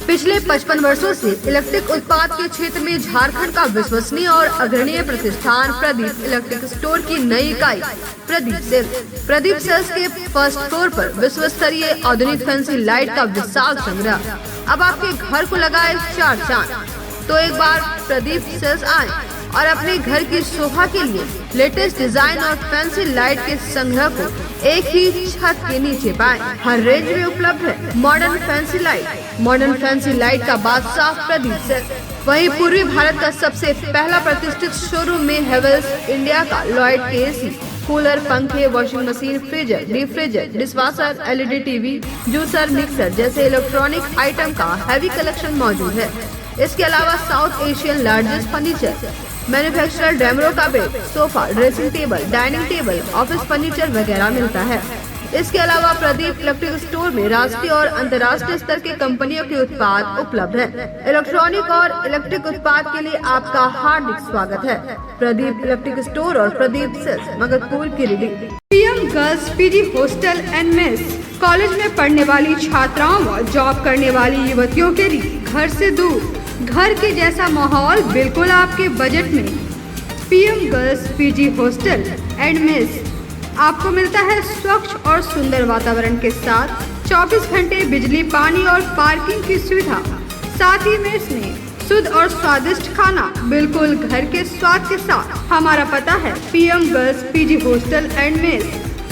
पिछले 55 वर्षों से इलेक्ट्रिक उत्पाद के क्षेत्र में झारखंड का विश्वसनीय और अग्रणीय प्रतिष्ठान प्रदीप इलेक्ट्रिक स्टोर की नई इकाई प्रदीप सेल्स के फर्स्ट फ्लोर पर विश्व स्तरीय आधुनिक फैंसी लाइट का विशाल संग्रह। अब आपके घर को लगाए 4 चांद। तो एक बार प्रदीप सेल्स आए और अपने घर की शोभा के लिए लेटेस्ट डिजाइन और फैंसी लाइट के संग्रह को एक ही छत के नीचे पाएं। हर रेंज में उपलब्ध है मॉडर्न फैंसी लाइट का बादशाह प्रदीप सेल्स। वहीं पूर्वी भारत का सबसे पहला प्रतिष्ठित शोरूम में हेवेल्स इंडिया का लॉयड के एसी, कूलर, पंखे, washing machine, freezer, deep freezer, dishwasher, LED TV, juicer, mixer जैसे इलेक्ट्रॉनिक आइटम का हैवी कलेक्शन मौजूद है। इसके अलावा south Asian largest furniture manufacturer Damro का bed, sofa, dressing table, dining table, office furniture वगैरह मिलता है। इसके अलावा प्रदीप इलेक्ट्रिक स्टोर में राष्ट्रीय और अंतर्राष्ट्रीय स्तर के कंपनियों के उत्पाद उपलब्ध है। इलेक्ट्रॉनिक और इलेक्ट्रिक उत्पाद के लिए आपका हार्दिक स्वागत है। प्रदीप इलेक्ट्रिक स्टोर और Pradeep sales, Magadhpur, Giridih. PM girls PG hostel and mess college में पढ़ने वाली छात्राओं और जॉब करने वाली युवतियों के लिए घर से दूर घर के जैसा माहौल बिल्कुल आपके बजट में। PM girls PG hostel and mess आपको मिलता है स्वच्छ और सुंदर वातावरण के साथ 24 घंटे बिजली, पानी और पार्किंग की सुविधा। साथ ही मेस में शुद्ध और स्वादिष्ट खाना बिल्कुल घर के स्वाद के साथ। हमारा पता है PM girls PG hostel and mess,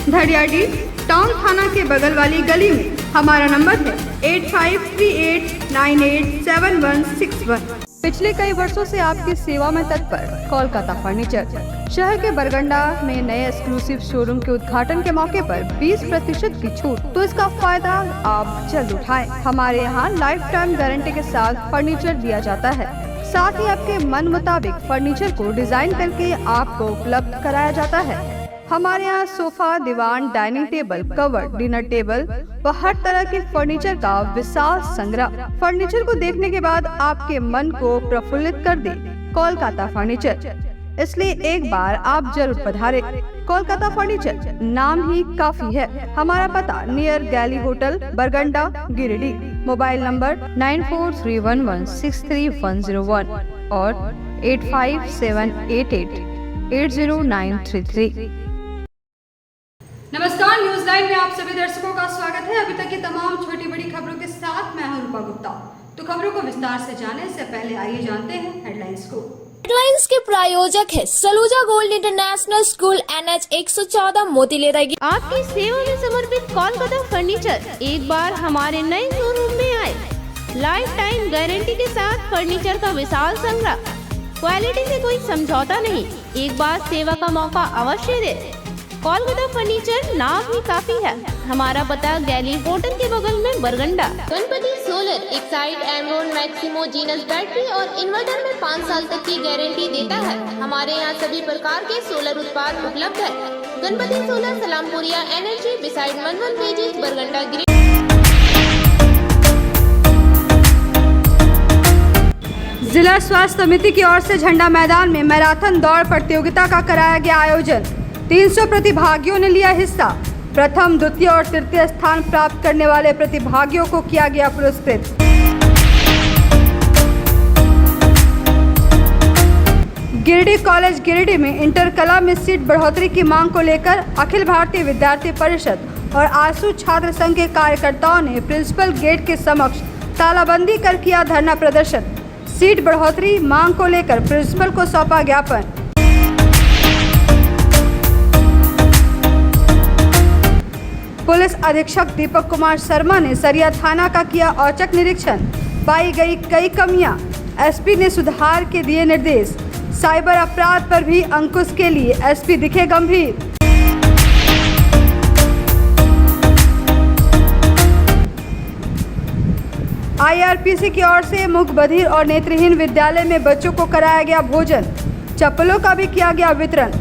धड़ियाडी टाउन थाना के बगल वाली गली में। हमारा नंबर है 8538987161। पिछले कई वर्षों से आपकी सेवा में तत्पर कोलकाता फर्नीचर। शहर के बरगंडा में नए एक्सक्लूसिव शोरूम के उद्घाटन के मौके पर 20% की छूट, तो इसका फायदा आप जल्द उठाएं। हमारे यहाँ लाइफ टाइम गारंटी के साथ फर्नीचर दिया जाता है। साथ ही आपके मन मुताबिक फर्नीचर को डिजाइन करके आपको उपलब्ध कराया जाता है। हमारे यहाँ सोफा, दीवान, dining table, cover, dinner table व हर तरह के फर्नीचर का विशाल संग्रह। फर्नीचर को देखने के बाद आपके मन को प्रफुल्लित कर दे कोलकाता फर्नीचर, इसलिए एक बार आप जरूर पधारें। कोलकाता फर्नीचर नाम ही काफी है। हमारा पता नियर गैली होटल, बरगंडा, गिरिडीह। मोबाइल नंबर 9431163101 और 8578880933। नमस्कार, न्यूज लाइव में आप सभी दर्शकों का स्वागत है। अभी तक की तमाम छोटी बड़ी खबरों के साथ मैं हूं रूपा गुप्ता। तो खबरों को विस्तार से जानने से पहले आइए जानते हैं हेडलाइंस को। हेडलाइंस के प्रायोजक है Saluja gold international school, NH 114, मोतीलेरा। आपकी सेवा में समर्पित कोलकाता फर्नीचर एक बार हमारे नए शोरूम में आए। लाइफ टाइम गारंटी के साथ फर्नीचर का विशाल संग्रह, क्वालिटी से कोई समझौता नहीं। एक बार सेवा का मौका अवश्य दे। कोलकाता फर्नीचर नाम ही काफी है। हमारा पता गैली होटल के बगल में, Barganda. Ganpati solar Exide Amaron Maximo Genus battery और इन्वर्टर में 5 साल तक की गारंटी देता है। हमारे यहाँ सभी प्रकार के सोलर उत्पाद उपलब्ध है। Ganpati solar, Salampuria energy, beside Manvan pages, Barganda, गिरी। जिला स्वास्थ्य समिति की ओर से झंडा मैदान में मैराथन दौड़ प्रतियोगिता का कराया गया आयोजन। 300 प्रतिभागियों ने लिया हिस्सा। प्रथम, द्वितीय और तृतीय स्थान प्राप्त करने वाले प्रतिभागियों को किया गया पुरस्कृत। गिरिडीह कॉलेज गिरिडीह में इंटर कला में सीट बढ़ोतरी की मांग को लेकर अखिल भारतीय विद्यार्थी परिषद और आसू छात्र संघ के कार्यकर्ताओं ने प्रिंसिपल गेट के समक्ष तालाबंदी कर किया धरना प्रदर्शन। सीट बढ़ोतरी मांग को लेकर प्रिंसिपल को सौंपा ज्ञापन। पुलिस अधीक्षक दीपक कुमार शर्मा ने सरिया थाना का किया औचक निरीक्षण। पाई गई कई कमियां, एसपी ने सुधार के दिए निर्देश। साइबर अपराध पर भी अंकुश के लिए एसपी दिखे गंभीर। आईआरपीसी की ओर से मूक बधिर और नेत्रहीन विद्यालय में बच्चों को कराया गया भोजन। चप्पलों का भी किया गया वितरण।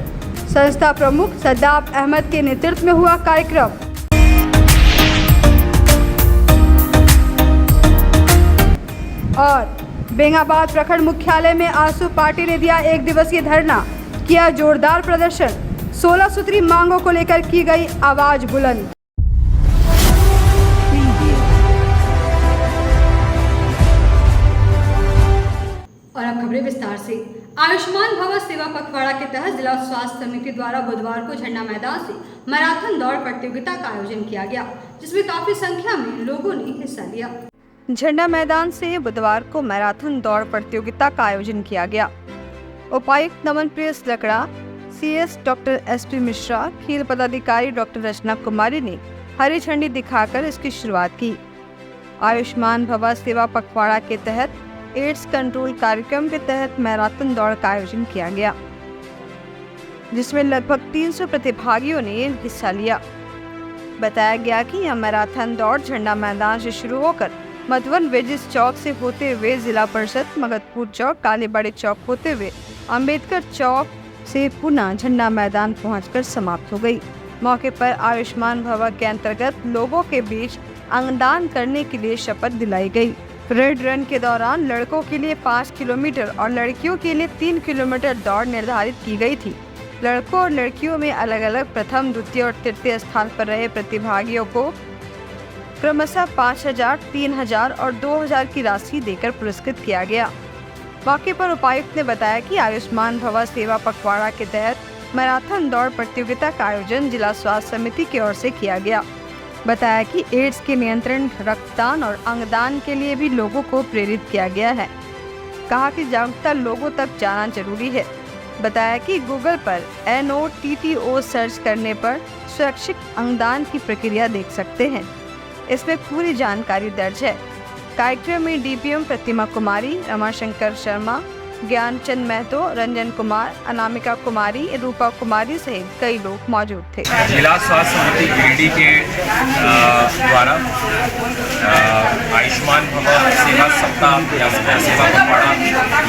संस्था प्रमुख सद्दाब अहमद के नेतृत्व में हुआ कार्यक्रम। और बेंगाबाद प्रखंड मुख्यालय में आसू पार्टी ने दिया 1 दिवसीय धरना, किया जोरदार प्रदर्शन। 16 सूत्री मांगों को लेकर की गई आवाज बुलंद। से आयुष्मान भव सेवा पखवाड़ा के तहत जिला स्वास्थ्य समिति द्वारा बुधवार को झंडा मैदान से मैराथन दौड़ प्रतियोगिता का आयोजन किया गया, जिसमें काफी संख्या में लोगों ने हिस्सा लिया। झंडा मैदान से बुधवार को मैराथन दौड़ प्रतियोगिता का आयोजन किया गया। उपायुक्त नमनप्रिय लकड़ा, CS डॉक्टर SP मिश्रा, खेल पदाधिकारी डॉक्टर रचना कुमारी ने हरी झंडी दिखाकर इसकी शुरुआत की। आयुष्मान भव सेवा पखवाड़ा के तहत एड्स कंट्रोल कार्यक्रम के तहत मैराथन दौड़ का आयोजन किया गया, जिसमें लगभग 300 प्रतिभागियों ने हिस्सा लिया। बताया गया कि यह मैराथन दौड़ झंडा मैदान से शुरू होकर मधुबन वेजिस चौक से होते हुए जिला परिषद, मगधपुर चौक, कालीबाड़ी चौक होते हुए अंबेडकर चौक से पुनः झंडा मैदान पहुंचकर समाप्त हो गई। मौके पर आयुष्मान भव के अंतर्गत लोगों के बीच अंगदान करने के लिए शपथ दिलाई गई। रेड रन के दौरान लड़कों के लिए 5 किलोमीटर और लड़कियों के लिए 3 किलोमीटर दौड़ निर्धारित की गई थी। लड़कों और लड़कियों में अलग अलग प्रथम, द्वितीय और तृतीय स्थान पर रहे प्रतिभागियों को क्रमशः 5,000, 3,000 और 2,000 की राशि देकर पुरस्कृत किया गया। मौके पर उपायुक्त ने बताया कि आयुष्मान भव सेवा पखवाड़ा के तहत मैराथन दौड़ प्रतियोगिता का आयोजन जिला स्वास्थ्य समिति की ओर से किया गया। बताया कि एड्स के नियंत्रण, रक्तदान और अंगदान के लिए भी लोगों को प्रेरित किया गया है। कहा कि जागरूकता लोगों तक जाना जरूरी है। बताया कि गूगल पर NOTTO सर्च करने पर स्वैच्छिक अंगदान की प्रक्रिया देख सकते हैं। इसमें पूरी जानकारी दर्ज है। कार्यक्रम में DPM प्रतिमा कुमारी, रमाशंकर शर्मा, ज्ञानचंद महतो, रंजन कुमार, अनामिका कुमारी, रूपा कुमारी सहित कई लोग मौजूद थे। जिला स्वास्थ्य समिति गिरिडीह के द्वारा आयुष्मान भव सेवा सप्ताह या सेवा पखवाड़ा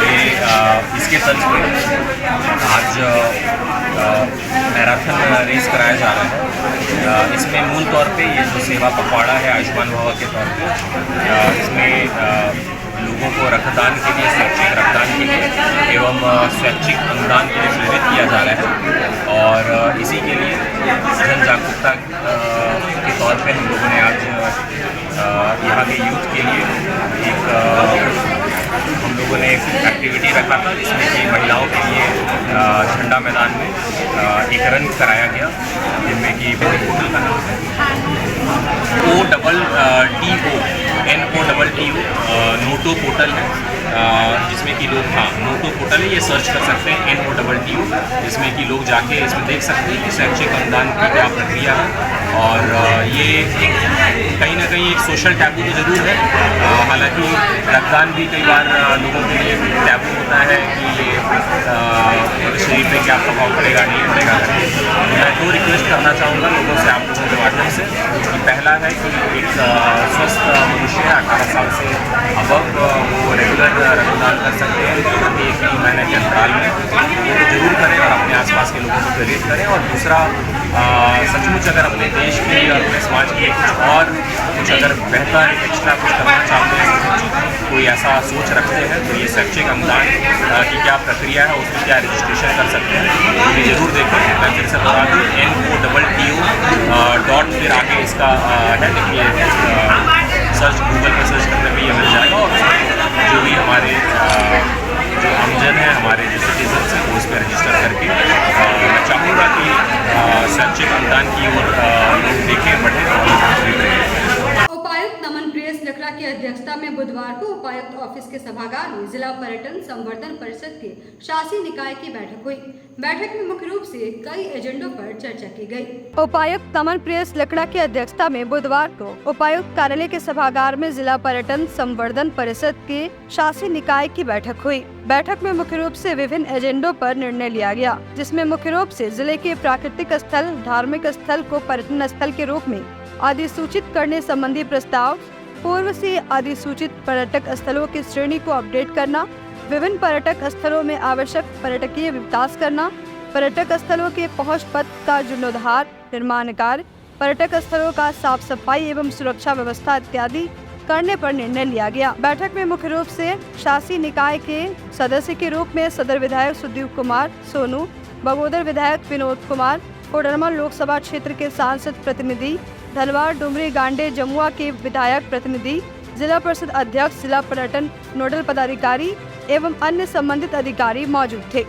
ये इसके तर्ज पर आज मैराथन रेस कराया जा रहा है। इसमें मूल तौर पे ये जो सेवा पखवाड़ा है आयुष्मान भव के तौर पे, इसमें लोगों को रक्तदान के लिए, स्वैच्छिक रक्तदान के लिए एवं स्वैच्छिक अंगदान के लिए प्रेरित किया जा रहा है। और इसी के लिए जन जागरूकता के तौर पे हम लोगों ने आज यहाँ के यूथ के लिए हम लोगों ने एक एक्टिविटी रखा था, जिसमें कि महिलाओं के लिए झंडा मैदान में एक रन कराया गया, जिनमें कि पोर्टल का नाम है NOTTO नोटो पोर्टल है, जिसमें कि लोग नोटो पोर्टल है, ये सर्च कर सकते हैं NOTTO, जिसमें कि लोग जाके इसमें देख सकते हैं कि स्वैच्छिक अंगदान की क्या प्रक्रिया है। और ये कहीं ना कहीं एक सोशल टैबू तो ज़रूर है, हालांकि रक्तदान भी कई बार लोगों के लिए टैबू होता है कि शरीर पे क्या प्रभाव पड़ेगा, नहीं पड़ेगा। मैं तो रिक्वेस्ट करना चाहूँगा लोगों से, आप लोगों के माध्यम से, कि पहला है कि एक स्वस्थ मनुष्य है 18 साल से अबव, वो रेगुलर रक्तदान कर सकते हैं प्रति 1 महीने के अंतराल में, वो जरूर करें और अपने आसपास के लोगों को प्रेरित करें। और दूसरा, सचमुच अगर अपने देश की और अपने समाज के कुछ अगर बेहतर एक्स्ट्रा कुछ करना चाहते हैं, कोई ऐसा सोच रखते हैं, तो ये स्वैच्छिक अंगदान की क्या प्रक्रिया है, उसमें क्या रजिस्ट्रेशन कर सकते हैं, ये जरूर देखें। मैं फिर से बता दूँ, NOTTO फिर आगे इसका है, देखिए सर्च गूगल पे सर्च करने में ये मिल जाएगा। और जो भी हमारे जो आमजन है, हमारे जो सिटीजन्स हैं, वो इस पर रजिस्टर करके मैं चाहूँगा कि स्वैच्छिक अंगदान की ओर लोग देखें, बढ़ें और उपायुक्त नमनप्रिय लकड़ा की अध्यक्षता में बुधवार को उपायुक्त ऑफिस के सभागार में जिला पर्यटन संवर्धन परिषद के शासी निकाय की बैठक हुई। बैठक में मुख्य रूप से कई एजेंडों पर चर्चा की गई। उपायुक्त नमनप्रिय लकड़ा की अध्यक्षता में बुधवार को उपायुक्त कार्यालय के सभागार में जिला पर्यटन संवर्धन परिषद के शासी निकाय की बैठक हुई। बैठक में मुख्य रूप से विभिन्न एजेंडों पर निर्णय लिया गया, जिसमें मुख्य रूप से जिले के प्राकृतिक स्थल, धार्मिक स्थल को पर्यटन स्थल के रूप में अधिसूचित करने संबंधी प्रस्ताव, पूर्व से अधिसूचित पर्यटक स्थलों की श्रेणी को अपडेट करना, विभिन्न पर्यटक स्थलों में आवश्यक पर्यटकीय विकास करना, पर्यटक स्थलों के पहुंच पथ का जीर्णोद्धार, निर्माण कार्य, पर्यटक स्थलों का साफ सफाई एवं सुरक्षा व्यवस्था इत्यादि करने पर निर्णय लिया गया। बैठक में मुख्य रूप से शासी निकाय के सदस्य के रूप में सदर विधायक सुदीप कुमार सोनू, बगोदर विधायक विनोद कुमार, कोडरमा लोकसभा क्षेत्र के सांसद प्रतिनिधि, धनवार डुमरी गांडे जमुआ के विधायक प्रतिनिधि, जिला परिषद अध्यक्ष, जिला पर्यटन नोडल पदाधिकारी एवं अन्य संबंधित अधिकारी मौजूद थे।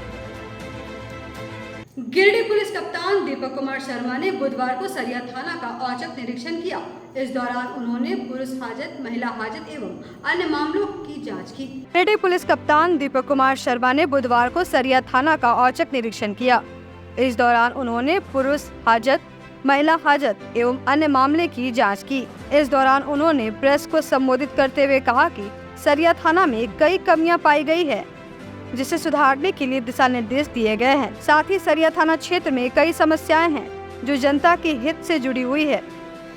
गिरिडीह पुलिस कप्तान दीपक कुमार शर्मा ने बुधवार को सरिया थाना का औचक निरीक्षण किया। इस दौरान उन्होंने पुरुष हाजत, महिला हाजत एवं अन्य मामलों की जांच की। गिरिडीह पुलिस कप्तान दीपक कुमार शर्मा ने बुधवार को सरिया थाना का औचक निरीक्षण किया। इस दौरान उन्होंने पुरुष हाजत, महिला हाजत एवं अन्य मामले की जांच की। इस दौरान उन्होंने प्रेस को संबोधित करते हुए कहा कि सरिया थाना में कई कमियां पाई गई है, जिसे सुधारने के लिए दिशा निर्देश दिए गए हैं। साथ ही सरिया थाना क्षेत्र में कई समस्याएं हैं जो जनता के हित से जुड़ी हुई है।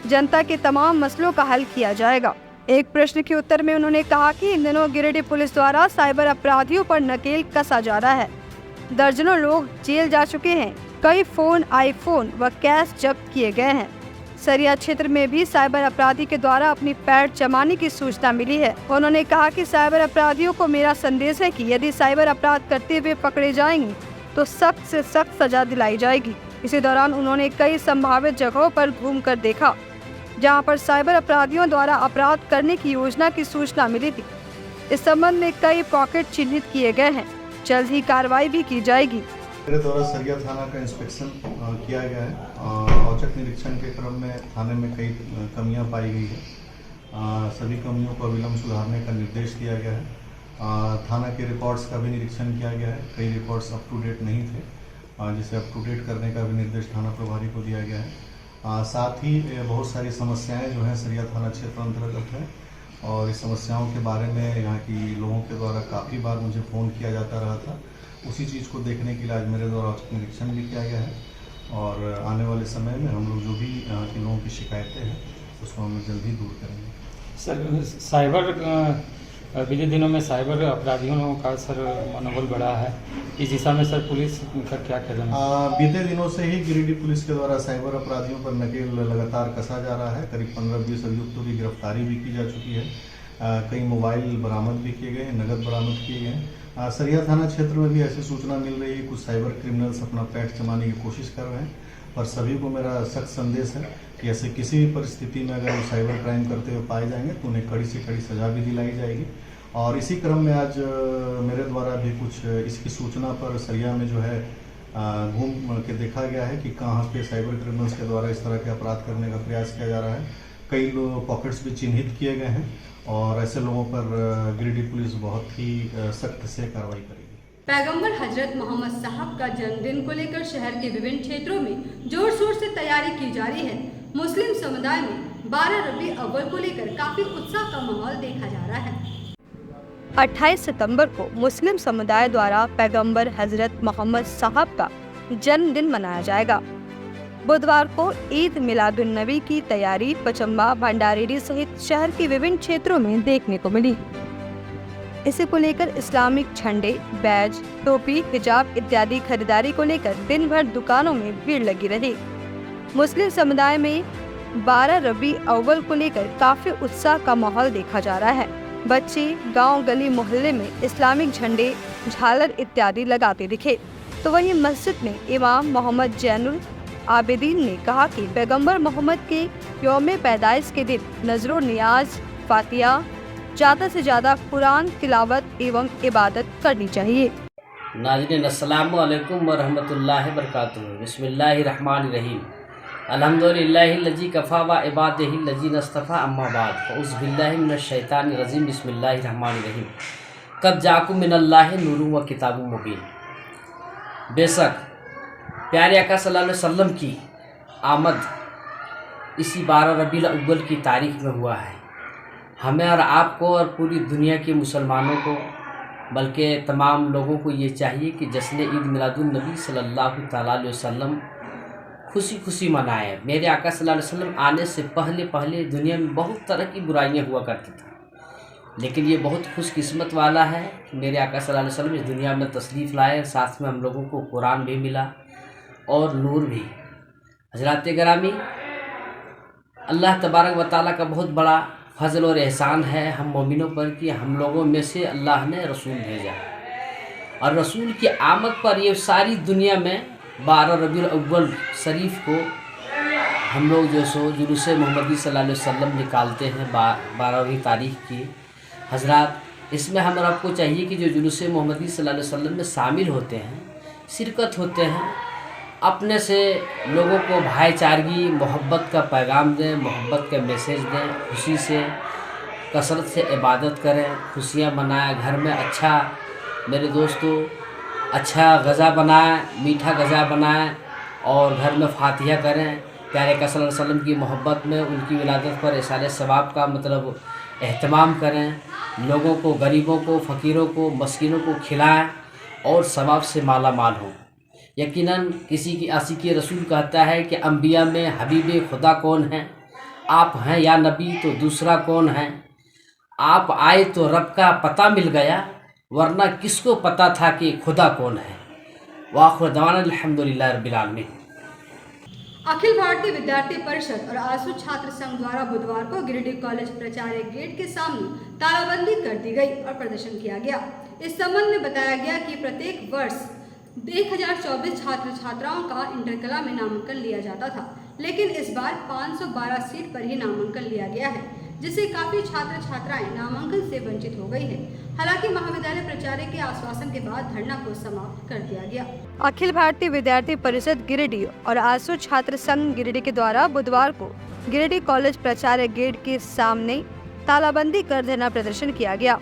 जनता के तमाम मसलों का हल किया जाएगा। एक प्रश्न के उत्तर में उन्होंने कहा कि इन दिनों गिरिडीह पुलिस द्वारा साइबर अपराधियों पर नकेल कसा जा रहा है। दर्जनों लोग जेल जा चुके हैं। कई फोन, आईफोन व कैश जब्त किए गए हैं। सरिया क्षेत्र में भी साइबर अपराधी के द्वारा अपनी पैर जमाने की सूचना मिली है। उन्होंने कहा कि साइबर अपराधियों को मेरा संदेश है कि यदि साइबर अपराध करते हुए पकड़े जाएंगे तो सख्त से सख्त सजा दिलाई जाएगी। इसी दौरान उन्होंने कई संभावित जगहों पर घूमकर देखा जहां पर साइबर अपराधियों द्वारा अपराध करने की योजना की सूचना मिली थी। इस संबंध में कई पॉकेट चिन्हित किए गए हैं। जल्द ही कार्रवाई भी की जाएगी। मेरे द्वारा सरिया थाना का इंस्पेक्शन किया गया है। औचक निरीक्षण के क्रम में थाने में कई कमियां पाई गई है। सभी कमियों को अविलंब सुधारने का निर्देश दिया गया है। थाना के रिकॉर्ड्स का भी निरीक्षण किया गया है। कई रिकॉर्ड्स अप टू डेट नहीं थे, जिसे अप टू डेट करने का भी निर्देश थाना प्रभारी को दिया गया है। साथ ही बहुत सारी समस्याएं जो हैं सरिया थाना क्षेत्र अंतर्गत है और इस समस्याओं के बारे में यहाँ की लोगों के द्वारा काफ़ी बार मुझे फ़ोन किया जाता रहा था। उसी चीज़ को देखने के लिए आज मेरे द्वारा औचक निरीक्षण भी किया गया है और आने वाले समय में हम लोग जो भी यहाँ के लोगों की शिकायतें हैं उसको हम जल्द ही दूर करेंगे। सर, साइबर बीते दिनों में साइबर अपराधियों का सर मनोबल बढ़ा है। इस दिशा में सर पुलिस का क्या कदम है? बीते दिनों से ही गिरिडीह पुलिस के द्वारा साइबर अपराधियों पर नकेल लगातार कसा जा रहा है। करीब 15-20 अभियुक्तों की गिरफ्तारी भी की जा चुकी है। कई मोबाइल बरामद भी किए गए हैं, नकद बरामद किए गए हैं। सरिया थाना क्षेत्र में भी ऐसी सूचना मिल रही है कुछ साइबर क्रिमिनल्स अपना पैठ जमाने की कोशिश कर रहे हैं। और सभी को मेरा सख्त संदेश है कि ऐसे किसी भी परिस्थिति में अगर वो साइबर क्राइम करते हुए पाए जाएंगे तो उन्हें कड़ी से कड़ी सजा भी दिलाई जाएगी। और इसी क्रम में आज मेरे द्वारा भी कुछ इसकी सूचना पर सरिया में जो है घूम के देखा गया है कि कहाँ पे साइबर क्रिमिनल्स के द्वारा इस तरह के अपराध करने का प्रयास किया जा रहा है। कई पॉकेट्स भी चिन्हित किए गए हैं और ऐसे लोगों पर गिरिडीह पुलिस बहुत ही सख्त से कार्रवाई करेगी। पैगंबर हजरत मोहम्मद साहब का जन्मदिन को लेकर शहर के विभिन्न क्षेत्रों में जोर शोर से तैयारी की जा रही है। मुस्लिम समुदाय में 12 रबी अव्वल को लेकर काफी उत्साह का माहौल देखा जा रहा है। 28 सितंबर को मुस्लिम समुदाय द्वारा पैगंबर हजरत मोहम्मद साहब का जन्मदिन मनाया जाएगा। बुधवार को ईद मिलादुन नबी की तैयारी पचम्बा, भंडारेरी सहित शहर के विभिन्न क्षेत्रों में देखने को मिली। इसे को लेकर इस्लामिक झंडे, बैज, टोपी, हिजाब इत्यादि खरीदारी को लेकर दिन भर दुकानों में भीड़ लगी रही। मुस्लिम समुदाय में 12 रबी अव्वल को लेकर काफी उत्साह का माहौल देखा जा रहा है। बच्चे गांव, गली, मोहल्ले में इस्लामिक झंडे, झालर इत्यादि लगाते दिखे। तो वहीं मस्जिद में इमाम मोहम्मद जैनुल आबिदीन ने कहा कि पैगंबर मोहम्मद के यौम पैदाइश के दिन नजरो नियाज, फातिया, ज़्यादा से ज़्यादा कुरान तिलावत एवं इबादत करनी चाहिए। नाज़रीन अस्सलामु अलैकुम व रहमतुल्लाहि व बरकातुहू। बिस्मिल्लाहिर्रहमानिर्रहीम। अल्हम्दुलिल्लाहिल्लज़ी कफ़ा व इबादिहिल्लज़ीन इस्तफ़ा अम्मा बाद। फ़अऊज़ु बिल्लाहि मिनश शैतानिर रजीम। बिस्मिल्लाहिर्रहमानिर्रहीम। क़द जाअकुम मिनल्लाहि नूरुन व किताबुम मुबीन। बेशक प्यारे आका सल्लल्लाहु अलैहि वसल्लम की आमद इसी 12 रबीउल अव्वल की तारीख में हुआ है। हमें और आपको और पूरी दुनिया के मुसलमानों को, बल्कि तमाम लोगों को ये चाहिए कि जश्न ईद मिलादुन नबी सल्लल्लाहु तआला अलैहि वसल्लम खुशी खुशी मनाएं। मेरे आका सल्लल्लाहु अलैहि वसल्लम आने से पहले दुनिया में बहुत तरह की बुराइयां हुआ करती थी, लेकिन ये बहुत खुशकिस्मत वाला है कि मेरे आका सल्लल्लाहु अलैहि वसल्लम इस दुनिया में तशरीफ़ लाए। साथ में हम लोगों को कुरान भी मिला और नूर भी। हज़रात गिरामी, अल्लाह तबारक व तआला का बहुत बड़ा फजल और एहसान है हम मोमिनों पर कि हम लोगों में से अल्लाह ने रसूल भेजा और रसूल की आमद पर ये सारी दुनिया में 12 रबीउल अव्वल शरीफ को हम लोग जो सो जुलूस मोहम्मदी सल्लल्लाहु अलैहि वसल्लम निकालते हैं 12वीं तारीख की हजरात। इसमें हम आपको चाहिए कि जो जुलूस मोहम्मदी सल्लल्लाहु अलैहि वसल्लम में शामिल होते हैं, शिरकत होते हैं, अपने से लोगों को भाईचारगी मोहब्बत का पैगाम दें, मोहब्बत का मैसेज दें, खुशी से कसरत से इबादत करें, खुशियाँ मनाएं, घर में अच्छा मेरे दोस्तों अच्छा गज़ा बनाएं, मीठा गज़ा बनाएं और घर में फातिहा करें। प्यारे का सल्लल्लाहु अलैहि वसल्लम की मोहब्बत में उनकी विलादत पर इसाले सवाब का मतलब एहतमाम करें, लोगों को, गरीबों को, फ़कीरों को, मस्कीनों को खिलाएं और सवाब से माला माल हों। यकीनन किसी की आशिक़ी रसूल कहता है कि अंबिया में हबीब खुदा कौन है? आप हैं या नबी तो दूसरा कौन है? आप आए तो रब का पता मिल गया, वरना किसको पता था कि खुदा कौन है। वाखिर दवाना अल्हम्दुलिल्लाह रब्बिल आलमीन। अखिल भारतीय विद्यार्थी परिषद और आसू छात्र संघ द्वारा बुधवार को गिरिडीह कॉलेज प्राचार्य गेट के सामने तालाबंदी कर दी गई और प्रदर्शन किया गया। इस संबंध में बताया गया कि प्रत्येक वर्ष 1024 छात्र छात्राओं का इंटरकला में नामांकन लिया जाता था, लेकिन इस बार 512 सीट पर ही नामांकन लिया गया है, जिससे काफी छात्र छात्राएं नामांकन से वंचित हो गई है। हालांकि महाविद्यालय प्राचार्य के आश्वासन के बाद धरना को समाप्त कर दिया गया। अखिल भारतीय विद्यार्थी परिषद गिरिडीह और आसू छात्र संघ गिरिडीह के द्वारा बुधवार को गिरिडीह कॉलेज प्राचार्य गेट के सामने तालाबंदी कर धरना प्रदर्शन किया गया।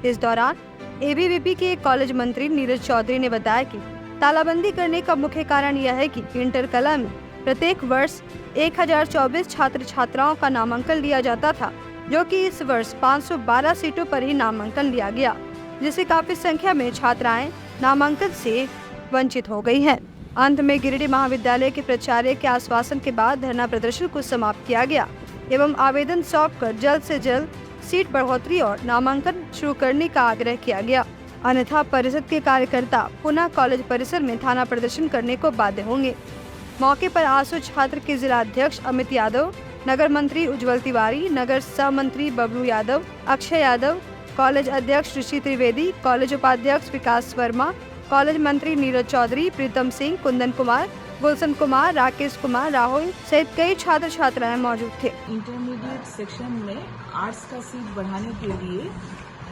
इस दौरान एबीवीपी के कॉलेज मंत्री नीरज चौधरी ने बताया कि तालाबंदी करने का मुख्य कारण यह है कि इंटरकला में प्रत्येक वर्ष 1024 छात्र छात्राओं का नामांकन लिया जाता था, जो कि इस वर्ष 512 सीटों पर ही नामांकन लिया गया, जिससे काफी संख्या में छात्राएं नामांकन से वंचित हो गई हैं। अंत में गिरिडीह महाविद्यालय के प्राचार्य के आश्वासन के बाद धरना प्रदर्शन को समाप्त किया गया एवं आवेदन सौंपकर जल्द से जल्द सीट बढ़ोतरी और नामांकन शुरू करने का आग्रह किया गया, अन्यथा परिषद के कार्यकर्ता पुनः कॉलेज परिसर में थाना प्रदर्शन करने को बाध्य होंगे। मौके पर आसू छात्र के जिला अध्यक्ष अमित यादव, नगर मंत्री उज्जवल तिवारी, नगर सह मंत्री बबलू यादव, अक्षय यादव, कॉलेज अध्यक्ष ऋषि त्रिवेदी, कॉलेज उपाध्यक्ष विकास वर्मा, कॉलेज मंत्री नीरज चौधरी, प्रीतम सिंह, कुंदन कुमार, गुलशन कुमार, राकेश कुमार, राहुल सहित कई छात्र छात्राएं मौजूद थे। इंटरमीडिएट सेक्शन में आर्ट्स का सीट बढ़ाने के लिए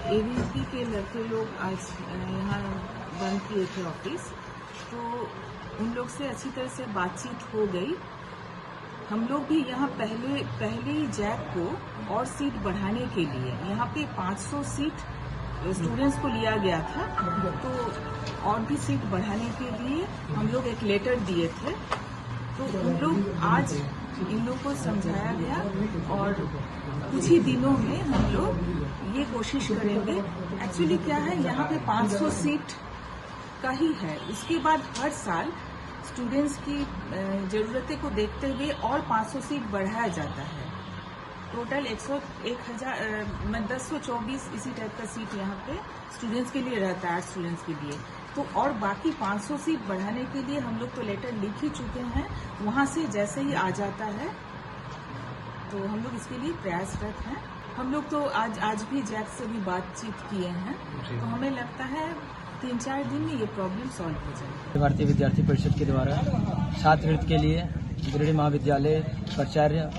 एबीवीपी के लड़के लोग आज यहाँ बंद किए थे ऑफिस, तो उन लोग से अच्छी तरह से बातचीत हो गई। हम लोग भी यहाँ पहले ही जैक को और सीट बढ़ाने के लिए यहाँ पे 500 सीट स्टूडेंट्स को लिया गया था, तो और भी सीट बढ़ाने के लिए हम लोग एक लेटर दिए थे। तो उन लोग आज इन लोग को समझाया गया और कुछ ही दिनों में हम लोग ये कोशिश करेंगे। एक्चुअली क्या है, यहाँ पे 500 सीट का ही है, उसके बाद हर साल स्टूडेंट्स की ज़रूरतें को देखते हुए और 500 सीट बढ़ाया जाता है। टोटल 1024 इसी टाइप का सीट यहाँ पे स्टूडेंट्स के लिए रहता है, आर्ट स्टूडेंट्स के लिए। तो और बाकी 500 सीट बढ़ाने के लिए हम लोग तो लेटर लिख ही चुके हैं, वहाँ से जैसे ही आ जाता है तो हम लोग इसके लिए प्रयासरत हैं। हम लोग तो आज भी जैक से भी बातचीत किए हैं, तो हमें लगता है 3-4 दिन में ये प्रॉब्लम सॉल्व हो जाएगी। भारतीय विद्यार्थी परिषद के द्वारा छात्रवृत्ति के लिए गिरिडीह महाविद्यालय प्राचार्य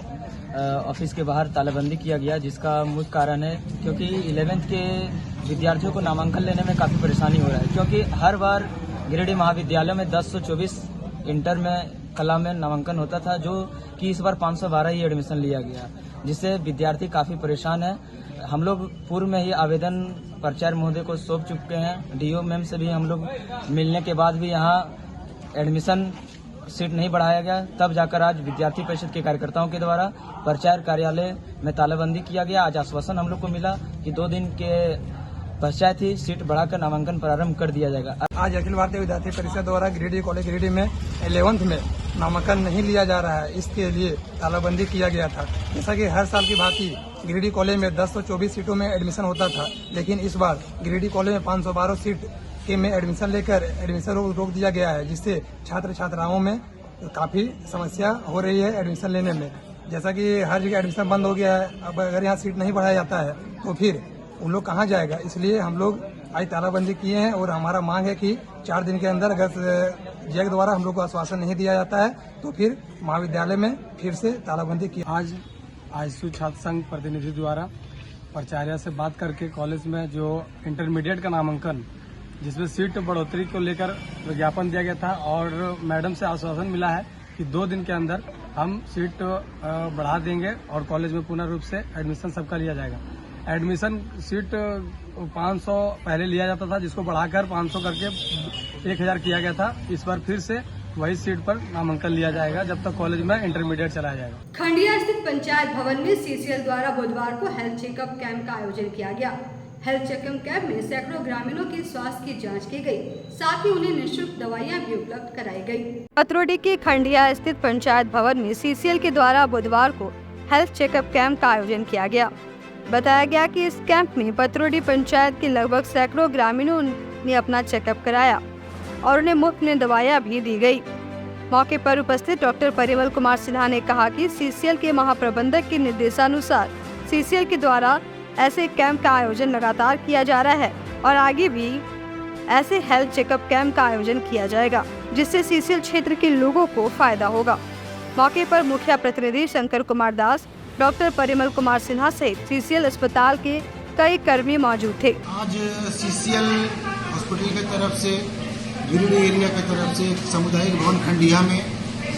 ऑफिस के बाहर तालाबंदी किया गया, जिसका मुख्य कारण है क्योंकि 11th के विद्यार्थियों को नामांकन लेने में काफ़ी परेशानी हो रहा है, क्योंकि हर बार गिरिडीह महाविद्यालय में 1024 इंटर में कला में नामांकन होता था, जो कि इस बार 512 ही एडमिशन लिया गया, जिससे विद्यार्थी काफ़ी परेशान है। हम लोग पूर्व में ही आवेदन प्राचार्य महोदय को सौंप चुके हैं, डीओ मैम से भी हम लोग मिलने के बाद भी यहाँ एडमिशन सीट नहीं बढ़ाया गया, तब जाकर आज विद्यार्थी परिषद के कार्यकर्ताओं के द्वारा प्राचार्य कार्यालय में तालाबंदी किया गया। आज आश्वासन हम लोग को मिला कि 2 दिन के पश्चात ही सीट बढ़ाकर नामांकन प्रारंभ कर दिया जाएगा। आज अखिल भारतीय विद्यार्थी परिषद द्वारा गिरिडीह कॉलेज गिरिडीह में 11th में नामांकन नहीं लिया जा रहा है, इसके लिए तालाबंदी किया गया था। जैसा कि हर साल की भांति गिरिडीह कॉलेज में 1024 सीटों में एडमिशन होता था, लेकिन इस बार गिरिडीह कॉलेज में 512 सीट के में एडमिशन लेकर एडमिशन रोक दिया गया है, जिससे छात्र छात्राओं में काफ़ी समस्या हो रही है एडमिशन लेने में। जैसा कि हर जगह एडमिशन बंद हो गया है, अब अगर यहाँ सीट नहीं बढ़ाया जाता है तो फिर उन लोग कहाँ जाएगा, इसलिए हम लोग आज तालाबंदी किए हैं। और हमारा मांग है कि 4 दिन के अंदर अगर जैक द्वारा हम लोग को आश्वासन नहीं दिया जाता है तो फिर महाविद्यालय में फिर से तालाबंदी की। आज आईसीयू छात्र संघ प्रतिनिधि द्वारा प्राचार्य से बात करके कॉलेज में जो इंटरमीडिएट का नामांकन जिसमें सीट बढ़ोतरी को लेकर विज्ञापन दिया गया था और मैडम से आश्वासन मिला है कि 2 दिन के अंदर हम सीट बढ़ा देंगे और कॉलेज में पूर्ण रूप से एडमिशन सबका लिया जाएगा। एडमिशन सीट 500 पहले लिया जाता था, जिसको बढ़ाकर 500 करके 1000 किया गया था। इस बार फिर से वही सीट पर नामांकन लिया जाएगा जब तक कॉलेज में इंटरमीडिएट चलाया जाएगा। खंडिया स्थित पंचायत भवन में सीसीएल द्वारा बुधवार को हेल्थ चेकअप कैंप का आयोजन किया गया। हेल्थ चेकअप कैंप में सैकड़ों ग्रामीणों की स्वास्थ्य की जांच की गई, साथ ही उन्हें निःशुल्क दवाइयां भी उपलब्ध कराई गई। पतरोडी के खंडिया स्थित पंचायत भवन में सीसीएल के द्वारा बुधवार को हेल्थ चेकअप कैंप का आयोजन किया गया। बताया गया कि इस कैंप में पतरोडी पंचायत के लगभग सैकड़ों ग्रामीणों ने अपना चेकअप कराया और उन्हें मुफ्त में दवाइयां भी दी गई। मौके पर उपस्थित डॉक्टर परिमल कुमार सिन्हा ने कहा कि सीसीएल के महाप्रबंधक के निर्देशानुसार सीसीएल के द्वारा ऐसे कैंप का आयोजन लगातार किया जा रहा है और आगे भी ऐसे हेल्थ चेकअप कैंप का आयोजन किया जाएगा, जिससे सीसीएल क्षेत्र के लोगों को फायदा होगा। मौके पर मुखिया प्रतिनिधि शंकर कुमार दास, डॉक्टर परिमल कुमार सिन्हा सहित सीसीएल अस्पताल के कई कर्मी मौजूद थे। आज सीसीएल हॉस्पिटल की तरफ से गिरिडीह एरिया की तरफ से सामुदायिक भवन खंडिया में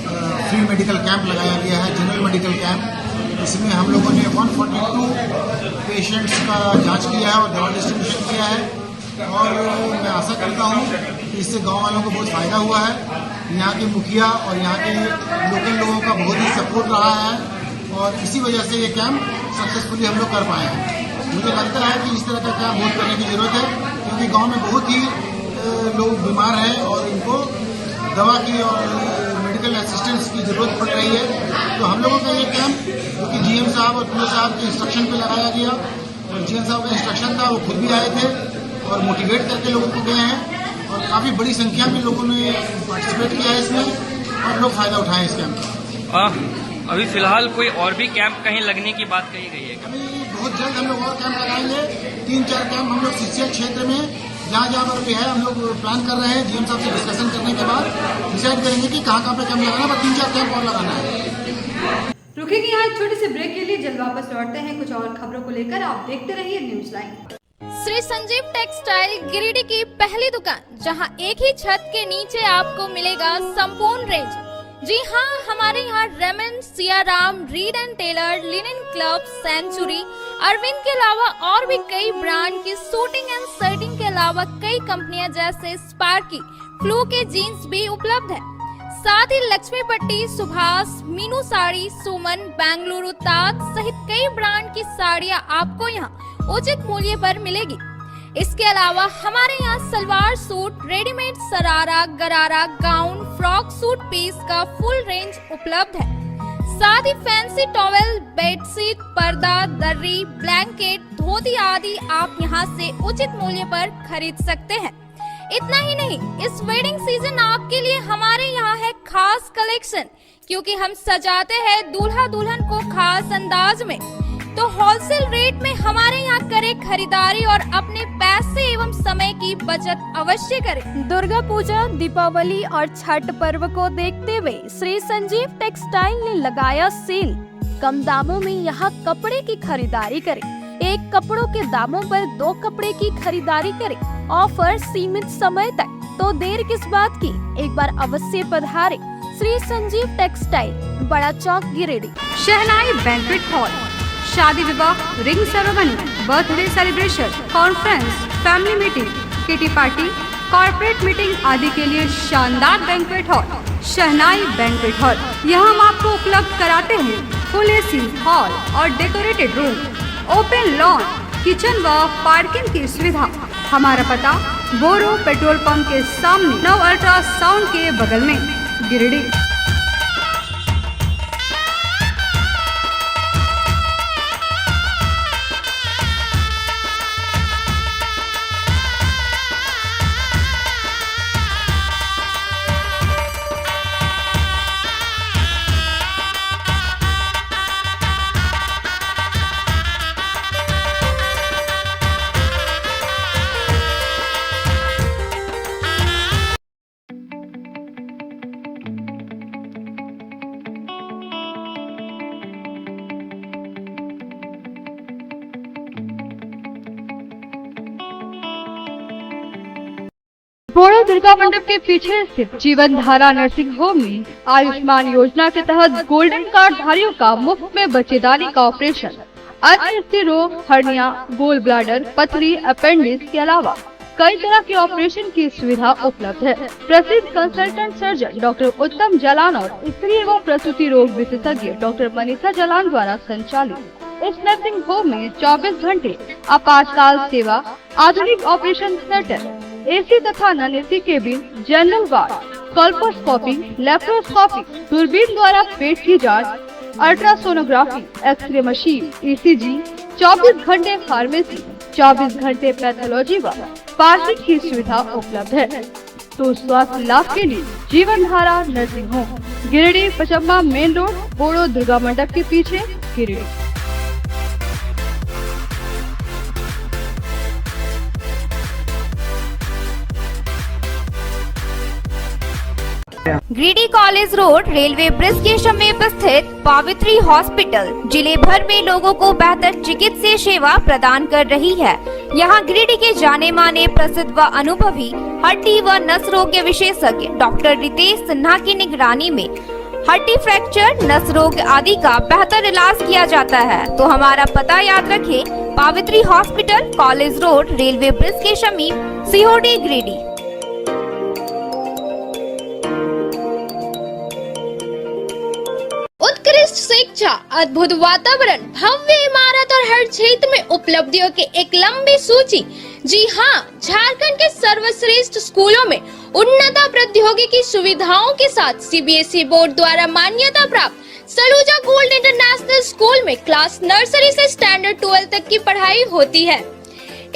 फ्री मेडिकल कैंप लगाया गया है, जनरल मेडिकल कैंप। इसमें हम लोगों ने 142 पेशेंट्स का जांच किया है और दवा डिस्ट्रीब्यूशन किया है और मैं आशा करता हूं कि इससे गांव वालों को बहुत फायदा हुआ है। यहाँ के मुखिया और यहाँ के लोकल लोगों का बहुत ही सपोर्ट रहा है और इसी वजह से ये कैंप सक्सेसफुली हम लोग कर पाए हैं। मुझे लगता है कि इस तरह का कैंप बहुत करने की जरूरत है, क्योंकि गाँव में बहुत ही लोग बीमार हैं और इनको दवा की और मेडिकल असिस्टेंस की जरूरत पड़ रही है। तो हम लोगों का ये कैंप जो कि जीएम साहब और पीओ साहब के इंस्ट्रक्शन पे लगाया गया और जीएम साहब का इंस्ट्रक्शन था, वो खुद भी आए थे और मोटिवेट करके लोगों को गए हैं और काफ़ी बड़ी संख्या में लोगों ने पार्टिसिपेट किया है इसमें और लोग फायदा उठाए इस कैंप का। अभी फिलहाल कोई और भी कैंप कहीं लगने की बात कही गई है? अभी बहुत जल्द हम लोग और कैंप लगाएंगे। 3-4 कैंप हम लोग सीसीएल क्षेत्र में जहाँ पर भी है हम लोग प्लान कर रहे हैं। जीएम साहब से डिस्कशन करने के बाद डिसाइड करेंगे कि कहाँ पे कैंप लगाना है, 3-4 कैंप और लगाना है। रुकेंगे यहाँ एक छोटे से ब्रेक के लिए, जल्द वापस लौटते हैं कुछ और खबरों को लेकर। आप देखते रहिए news line. Shri Sanjeev textile Giridih की पहली दुकान, जहां एक ही छत के नीचे आपको मिलेगा संपूर्ण रेंज। जी हाँ, हमारे यहाँ Raymond, Siyaram, Reid and Taylor, Linen Club, Century, Arvind के अलावा और भी कई ब्रांड की सूटिंग एंड शर्टिंग के अलावा कई कंपनियां जैसे स्पार्की, फ्लू के जीन्स भी उपलब्ध है। साथ ही लक्ष्मी पट्टी, सुभाष, मीनू साड़ी, सुमन, बेंगलुरु ताज सहित कई ब्रांड की साड़ियां आपको यहाँ उचित मूल्य पर मिलेगी। इसके अलावा हमारे यहाँ सलवार सूट, रेडीमेड सरारा, गरारा, गाउन, फ्रॉक सूट पीस का फुल रेंज उपलब्ध है। साथ ही फैंसी टॉवेल, बेडशीट, पर्दा, दर्री, ब्लैंकेट, धोती आदि आप यहाँ से उचित मूल्य पर खरीद सकते हैं। इतना ही नहीं, इस वेडिंग सीजन आपके लिए हमारे यहाँ है खास कलेक्शन, क्योंकि हम सजाते हैं दूल्हा दुल्हन को खास अंदाज में। तो होलसेल रेट में हमारे यहाँ करें खरीदारी और अपने पैसे एवं समय की बचत अवश्य करें। दुर्गा पूजा, दीपावली और छठ पर्व को देखते हुए श्री संजीव टेक्सटाइल ने लगाया सेल। कम दामों में यहाँ कपड़े की खरीदारी करें। एक कपड़ों के दामों पर 2 कपड़े की खरीदारी करें। ऑफर सीमित समय तक, तो देर किस बात की, एक बार अवश्य पधारें। श्री संजीव टेक्सटाइल, बड़ा चौक, गिरिडीह। शहनाई बैंक्वेट हॉल, शादी विवाह, ring ceremony, birthday celebration, conference, family meeting, kitty party, corporate meeting आदि के लिए शानदार बैंक्वेट हॉल शहनाई बैंक्वेट हॉल। यहाँ हम आपको उपलब्ध कराते हैं फुल एसी हॉल और decorated room, open lawn, kitchen व पार्किंग की सुविधा। हमारा पता बोरो पेट्रोल पंप के सामने, नव अल्ट्रासाउंड के बगल में, गिरिडीह। बोड़ो दुर्गा मंडप के पीछे स्थित जीवन धारा नर्सिंग होम में आयुष्मान योजना के तहत गोल्डन कार्ड धारियों का मुफ्त में बच्चेदानी का ऑपरेशन, अन्य स्थिर रोग, हर्निया, गोल ब्लाडर, पथरी, अपेंडिक्स के अलावा कई तरह के ऑपरेशन की सुविधा उपलब्ध है। प्रसिद्ध कंसल्टेंट सर्जन डॉक्टर उत्तम जलान और स्त्री एवं प्रसूति रोग विशेषज्ञ डॉक्टर मनीषा जलान द्वारा संचालित इस नर्सिंग होम में 24 घंटे आपातकाल सेवा, आधुनिक ऑपरेशन थिएटर, एसी तथा non AC cabin, general ward, colposcopy, laparoscopy, दूरबीन द्वारा पेट की जांच, अल्ट्रासोनोग्राफी, एक्सरे मशीन, ईसीजी, 24 घंटे फार्मेसी, 24 घंटे पैथोलॉजी व पार्किंग की सुविधा उपलब्ध है। तो स्वास्थ्य लाभ के लिए Jeevan Dhara nursing home, Giridih Pachamba main road, बोड़ो दुर्गा मंडप के पीछे, Giridih. Giridih college road railway bridge के समीप स्थित पावित्री हॉस्पिटल जिले भर में लोगों को बेहतर चिकित्सीय सेवा प्रदान कर रही है। यहाँ गिरिडीह के जाने माने प्रसिद्ध व अनुभवी हड्डी व नस रोग के विशेषज्ञ डॉक्टर रितेश सिन्हा की निगरानी में हड्डी फ्रैक्चर, नस रोग आदि का बेहतर इलाज किया जाता है। तो हमारा पता याद रखें, Pavitri hospital, college road, railway bridge के समीप, सीओडी, गिरिडीह। उत्कृष्ट शिक्षा, अद्भुत वातावरण, भव्य इमारत और हर क्षेत्र में उपलब्धियों की एक लंबी सूची। जी हाँ, झारखंड के सर्वश्रेष्ठ स्कूलों में उन्नत प्रौद्योगिकी सुविधाओं के साथ सीबीएसई बोर्ड द्वारा मान्यता प्राप्त सलूजा गोल्ड इंटरनेशनल स्कूल में क्लास नर्सरी से स्टैंडर्ड 12 तक की पढ़ाई होती है।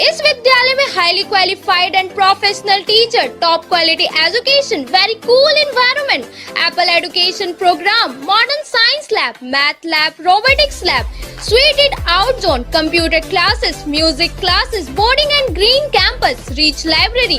इस विद्यालय में highly qualified and professional teacher, top quality education, very cool environment, apple education programme, modern science lab, math lab, robotics lab, suited out zone, computer classes, music classes, boarding and green campus, rich library,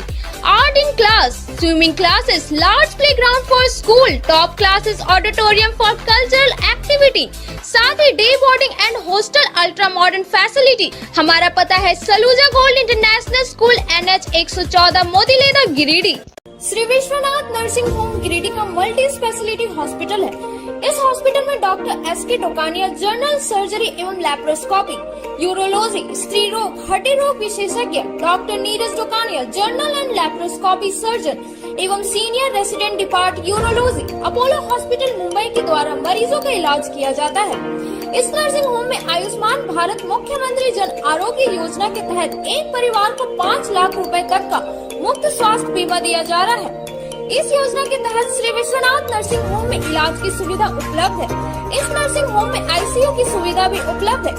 art in class, swimming classes, large playground for school, top classes, auditorium for cultural activity, साथ ही day boarding and hostel, ultra modern facility. हमारा पता है Saluja gold international school, NH 114, Motileda, Giridih. Shri Vishwanath nursing home Giridih का multi speciality hospital है। इस hospital में doctor S K Tokania general surgery एवं लैप्रोस्कोपी, यूरोलॉजी, स्त्री रोग, हड्डी रोग विशेषज्ञ, doctor Neeraj Tokania general and laparoscopy surgeon एवं senior resident depart urology, Apollo hospital Mumbai के द्वारा मरीजों का इलाज किया जाता है। इस नर्सिंग होम में आयुष्मान भारत मुख्यमंत्री जन आरोग्य योजना के तहत एक परिवार को 5 लाख रुपए तक का मुफ्त स्वास्थ्य बीमा दिया जा रहा है। इस योजना के तहत श्री विश्वनाथ नर्सिंग होम में इलाज की सुविधा उपलब्ध है। इस नर्सिंग होम में आईसीयू की सुविधा भी उपलब्ध है।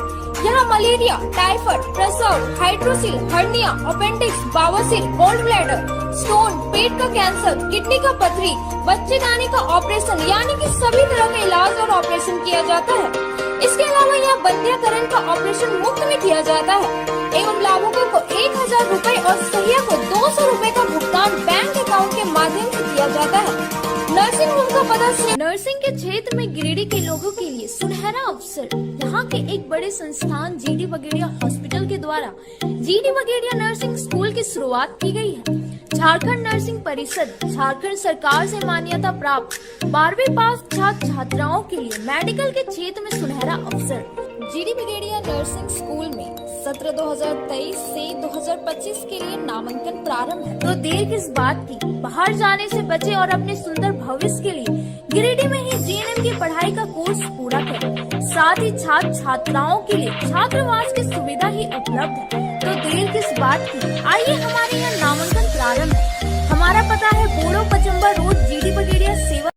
यहाँ मलेरिया, टाइफाइड, प्रसव, हाइड्रोसिल, हर्निया, अपेंडिक्स, बवासीर, गोल्ड ब्लैडर, स्टोन, पेट का कैंसर, किडनी का पथरी, बच्चेदानी का ऑपरेशन यानी कि सभी तरह का इलाज और ऑपरेशन किया जाता है। इसके अलावा यहाँ बंध्याकरण का ऑपरेशन मुफ्त में किया जाता है एवं लाभुकों को 1000 रुपए और सहिया को 200 रुपए का भुगतान बैंक अकाउंट के माध्यम से किया जाता है। नर्सिंग होम का पता नर्सिंग के क्षेत्र में गिरिडीह के लोगों के लिए सुनहरा अवसर। यहाँ के एक बड़े संस्थान जीडी बगेड़िया हॉस्पिटल के द्वारा जीडी बगेड़िया नर्सिंग स्कूल की शुरुआत की गई है। झारखंड नर्सिंग परिषद झारखंड सरकार से मान्यता प्राप्त 12वीं पास छात्र छात्राओं के लिए मेडिकल के क्षेत्र में सुनहरा अवसर। जीडी बगेड़िया नर्सिंग स्कूल में सत्र 2023 से 2025 के लिए नामांकन प्रारंभ है। तो देर किस बात की, बाहर जाने से बचे और अपने सुंदर भविष्य के लिए गिरिडीह में ही जीएनएम की पढ़ाई का कोर्स पूरा करें। साथ ही छात्र छात्राओं के लिए छात्रावास की सुविधा ही उपलब्ध है। तो देर किस बात की, आइए हमारे यहाँ नामांकन प्रारंभ है। हमारा पता है बोड़ो पचम्बा रोड, जीडी बगेड़िया सेवा।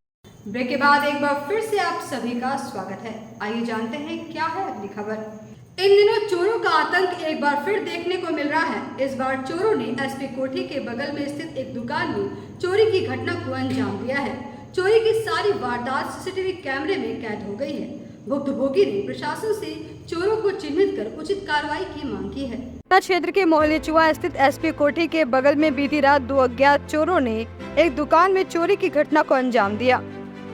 ब्रेक के बाद एक बार फिर से आप सभी का स्वागत है। आइए जानते हैं क्या है अगली खबर। इन दिनों चोरों का आतंक एक बार फिर देखने को मिल रहा है। इस बार चोरों ने एसपी कोठी के बगल में स्थित एक दुकान में चोरी की घटना को अंजाम दिया है। चोरी की सारी वारदात सीसीटीवी कैमरे में कैद हो गई है। भुक्तभोगी ने प्रशासन से चोरों को चिन्हित कर उचित कार्रवाई की मांग की है। क्षेत्र के मोहल्ले चुआ स्थित एसपी कोठी के बगल में बीती रात 2 अज्ञात चोरों ने एक दुकान में चोरी की घटना को अंजाम दिया।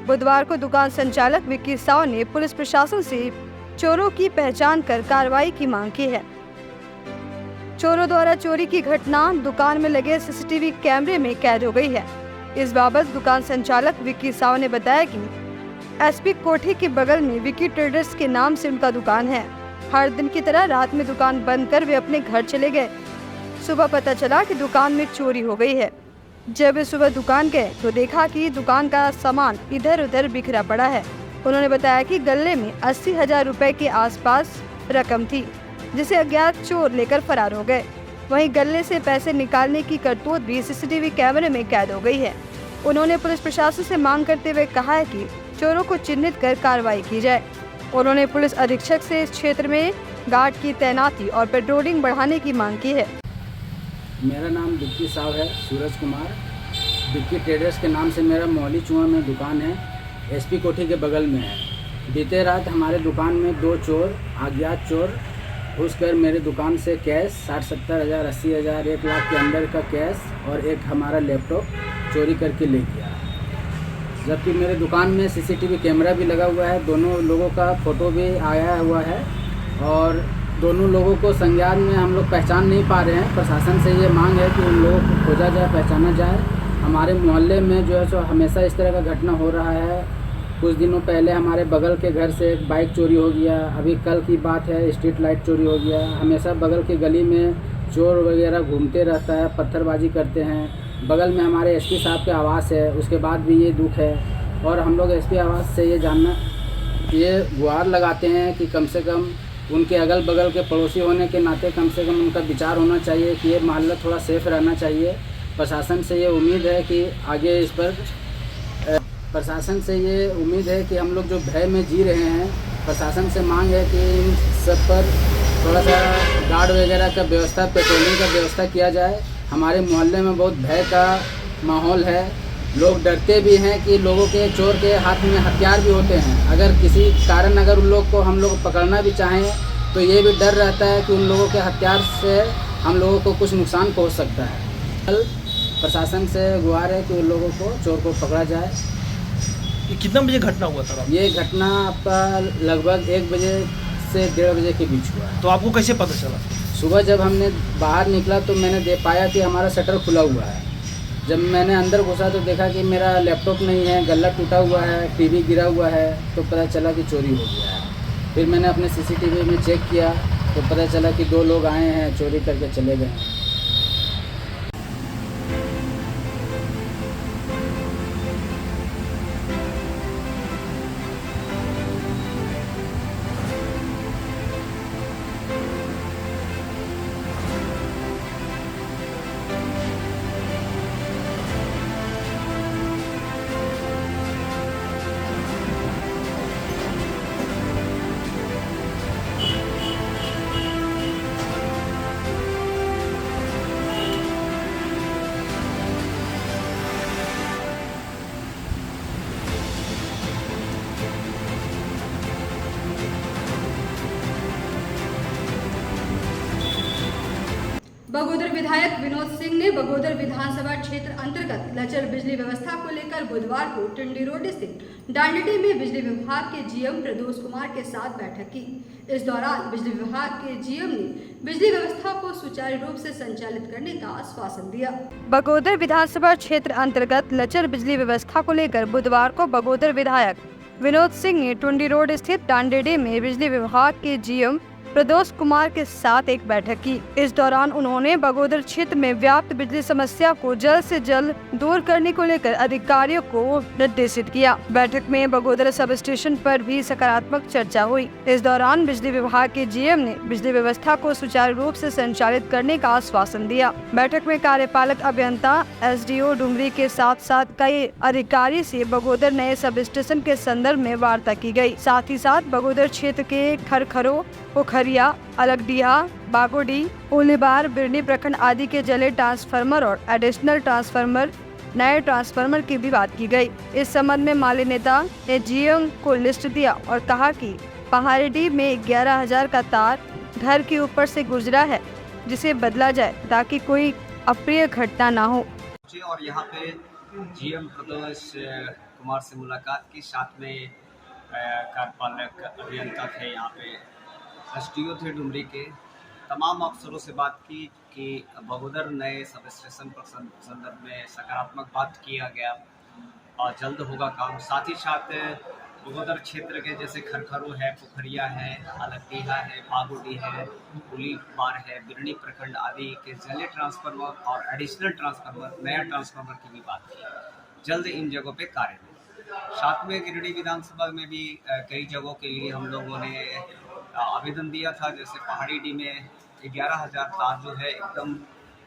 बुधवार को दुकान संचालक विक्की साव ने पुलिस प्रशासन से चोरों की पहचान कर कार्रवाई की मांग की है। चोरों द्वारा चोरी की घटना दुकान में लगे सीसीटीवी कैमरे में कैद हो गई है। इस बाबत दुकान संचालक विक्की साव ने बताया कि एसपी कोठी के बगल में विक्की ट्रेडर्स के नाम से उनका दुकान है। हर दिन की तरह रात में दुकान बंद कर वे अपने घर चले गए। सुबह पता चला कि दुकान में चोरी हो गई है। जब वे सुबह दुकान गए तो देखा कि दुकान का सामान इधर उधर बिखरा पड़ा है। उन्होंने बताया कि गले में 80,000 रुपए के आसपास रकम थी, जिसे अज्ञात चोर लेकर फरार हो गए। वहीं गले से पैसे निकालने की करतूत भी सीसीटीवी कैमरे में कैद हो गई है। उन्होंने पुलिस प्रशासन से मांग करते हुए कहा है कि चोरों को चिन्हित कर कार्रवाई की जाए। उन्होंने पुलिस अधीक्षक से इस क्षेत्र में गार्ड की तैनाती और पेट्रोलिंग बढ़ाने की मांग की है। मेरा नाम विक्की साव है, सूरज कुमार। विक्की ट्रेडर्स के नाम से मेरा मोहली चुआ में दुकान है, एसपी कोठी के बगल में है। बीते रात हमारे दुकान में 2 चोर, अज्ञात चोर घुसकर मेरे दुकान से कैश 60-70 हज़ार, 80 हज़ार, 1 लाख के अंदर का कैश और एक हमारा लैपटॉप चोरी करके ले गया। जबकि मेरे दुकान में सीसीटीवी कैमरा भी लगा हुआ है, दोनों लोगों का फ़ोटो भी आया हुआ है और दोनों लोगों को संज्ञान में हम लोग पहचान नहीं पा रहे हैं। प्रशासन से ये मांग है कि उन लोगों को खोजा जाए, पहचाना जाए। हमारे मोहल्ले में जो है सो हमेशा इस तरह का घटना हो रहा है। कुछ दिनों पहले हमारे बगल के घर से एक बाइक चोरी हो गया, अभी कल की बात है स्ट्रीट लाइट चोरी हो गया। हमेशा बगल के गली में चोर वगैरह घूमते रहता है, पत्थरबाजी करते हैं। बगल में हमारे एसपी साहब के आवास है, उसके बाद भी ये दुख है। और हम लोग एसपी आवास से ये गुहार लगाते हैं कि कम से कम उनके अगल बगल के पड़ोसी होने के नाते कम से कम उनका विचार होना चाहिए कि ये मोहल्ला थोड़ा सेफ रहना चाहिए। प्रशासन से ये उम्मीद है कि आगे इस पर प्रशासन से ये उम्मीद है कि हम लोग जो भय में जी रहे हैं, प्रशासन से मांग है कि इन सब पर थोड़ा सा गार्ड वगैरह का व्यवस्था, पेट्रोलिंग का व्यवस्था किया जाए। हमारे मोहल्ले में बहुत भय का माहौल है, लोग डरते भी हैं कि लोगों के चोर के हाथ में हथियार भी होते हैं। अगर किसी कारण अगर उन लोग को हम लोग पकड़ना भी चाहें तो ये भी डर रहता है कि उन लोगों के हथियार से हम लोगों को कुछ नुकसान पहुंच सकता है। कल प्रशासन से गुहार है कि उन लोगों को, चोर को पकड़ा जाए। ये कितना बजे घटना हुआ था? ये घटना आपका लगभग 1 बजे से 1:30 बजे के बीच हुआ है। तो आपको कैसे पता चला? सुबह जब हमने बाहर निकला तो मैंने देख पाया कि हमारा शटर खुला हुआ है। जब मैंने अंदर घुसा तो देखा कि मेरा लैपटॉप नहीं है, गला टूटा हुआ है, टीवी गिरा हुआ है, तो पता चला कि चोरी हो गया है। फिर मैंने अपने सीसीटीवी में चेक किया तो पता चला कि 2 लोग आए हैं, चोरी करके चले गए। बगोदर विधायक विनोद सिंह ने बगोदर विधानसभा क्षेत्र अंतर्गत लचर बिजली व्यवस्था को लेकर बुधवार को टिंडी रोड स्थित डांडीडी में बिजली विभाग के जीएम प्रदोष कुमार के साथ बैठक की। इस दौरान बिजली विभाग के जीएम ने बिजली व्यवस्था को सुचारू रूप से संचालित करने का आश्वासन दिया। बगोदर विधानसभा क्षेत्र अंतर्गत लचर बिजली व्यवस्था को लेकर बुधवार को बगोदर विधायक विनोद सिंह ने टुंडी रोड स्थित डांडीडी में बिजली विभाग के जीएम प्रदोष कुमार के साथ एक बैठक की। इस दौरान उन्होंने बगोदर क्षेत्र में व्याप्त बिजली समस्या को जल्द से जल्द दूर करने को लेकर अधिकारियों को निर्देशित किया। बैठक में बगोदर सब स्टेशन पर भी सकारात्मक चर्चा हुई। इस दौरान बिजली विभाग के जीएम ने बिजली व्यवस्था को सुचारू रूप से संचालित करने का आश्वासन दिया। बैठक में कार्यपालक अभियंता एसडीओ डुमरी के साथ साथ कई अधिकारी से बगोदर नए सब स्टेशन के संदर्भ में वार्ता की गई। साथ ही साथ बगोदर क्षेत्र के खरखरो, पोखरिया, अलगडीहा, बागोडी, उलेबार, बिरनी प्रखंड आदि के जले ट्रांसफार्मर और एडिशनल ट्रांसफार्मर, नए ट्रांसफार्मर की भी बात की गई। इस संबंध में माली नेता ने जीएम को लिस्ट दिया और कहा कि पहाड़ी में 11,000 का तार घर के ऊपर से गुजरा है, जिसे बदला जाए ताकि कोई अप्रिय घटना न हो। और यहाँ पे जीएम प्रदोष कुमार से मुलाकात की, साथ में कार्यपालक अभियंता थे, यहाँ पे एसडीओ थे डुमरी के, तमाम अफसरों से बात की कि बगोदर नए सब स्टेशन पर संदर्भ में सकारात्मक बात किया गया और जल्द होगा काम। साथ ही साथ बगोदर क्षेत्र के जैसे खरखरू है, पोखरिया है, अलगडीहा है, बागोडी है, उलीबार है, बिरनी प्रखंड आदि के जलीय ट्रांसफार्मर और एडिशनल ट्रांसफार्मर, नया ट्रांसफार्मर की भी बात की। जल्द इन जगहों पे कार्य होगा। साथ में गिरिडीह विधानसभा में भी कई जगहों के लिए हम लोगों ने आवेदन दिया था। जैसे पहाड़ी डी में 11,000 तार जो है एकदम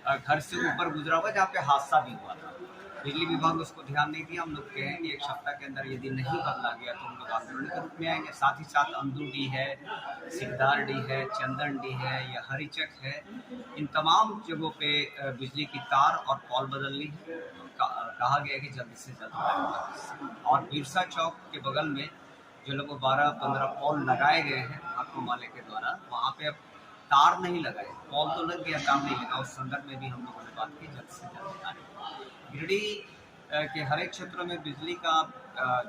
घर से ऊपर गुजरा हुआ, जहाँ पे हादसा भी हुआ था। बिजली विभाग उसको ध्यान नहीं दिया। हम लोग कहेंगे एक सप्ताह के अंदर यदि नहीं बदला गया तो हम लोग आंदोलन के रूप में आएंगे। साथ ही साथ अंदू डी है, सिकदार डी है, चंदन डी है या हरिचक है, इन तमाम जगहों पे बिजली की तार और पॉल बदलनी है। कहा गया कि जल्द से जल्द। और बिरसा चौक के बगल में जो लोग 12-15 पॉल लगाए गए हैं हाथों वाले के द्वारा, वहाँ पे अब तार नहीं लगाए, पॉल तो लग गया, काम नहीं लगा। उस संदर्भ में भी हम लोगों ने बात की जल्द से जल्द। गिरिडीह के हर एक क्षेत्रों में बिजली का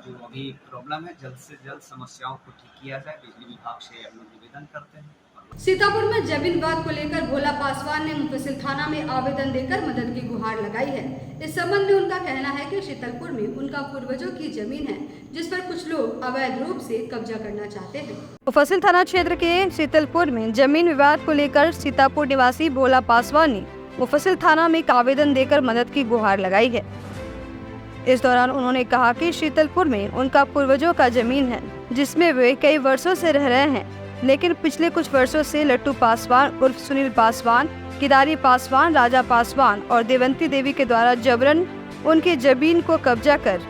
जो अभी प्रॉब्लम है, जल्द से जल्द समस्याओं को ठीक किया जाए। बिजली विभाग से हम लोग निवेदन करते हैं। सीतापुर में जमीन विवाद को लेकर भोला पासवान ने मुफस्सिल थाना में आवेदन देकर मदद की गुहार लगाई है। इस संबंध में उनका कहना है कि शीतलपुर में उनका पूर्वजों की जमीन है, जिस पर कुछ लोग अवैध रूप से कब्जा करना चाहते हैं। मुफस्सिल थाना क्षेत्र के शीतलपुर में जमीन विवाद को लेकर सीतापुर निवासी भोला पासवान ने मुफस्सिल थाना में एक आवेदन देकर मदद की गुहार लगाई है। इस दौरान उन्होंने कहा कि शीतलपुर में उनका पूर्वजों का जमीन है, जिसमें वे कई वर्षों से रह रहे हैं, लेकिन पिछले कुछ वर्षों से लट्टू पासवान उर्फ सुनील पासवान, किदारी पासवान, राजा पासवान और देवंती देवी के द्वारा जबरन उनकी जमीन को कब्जा कर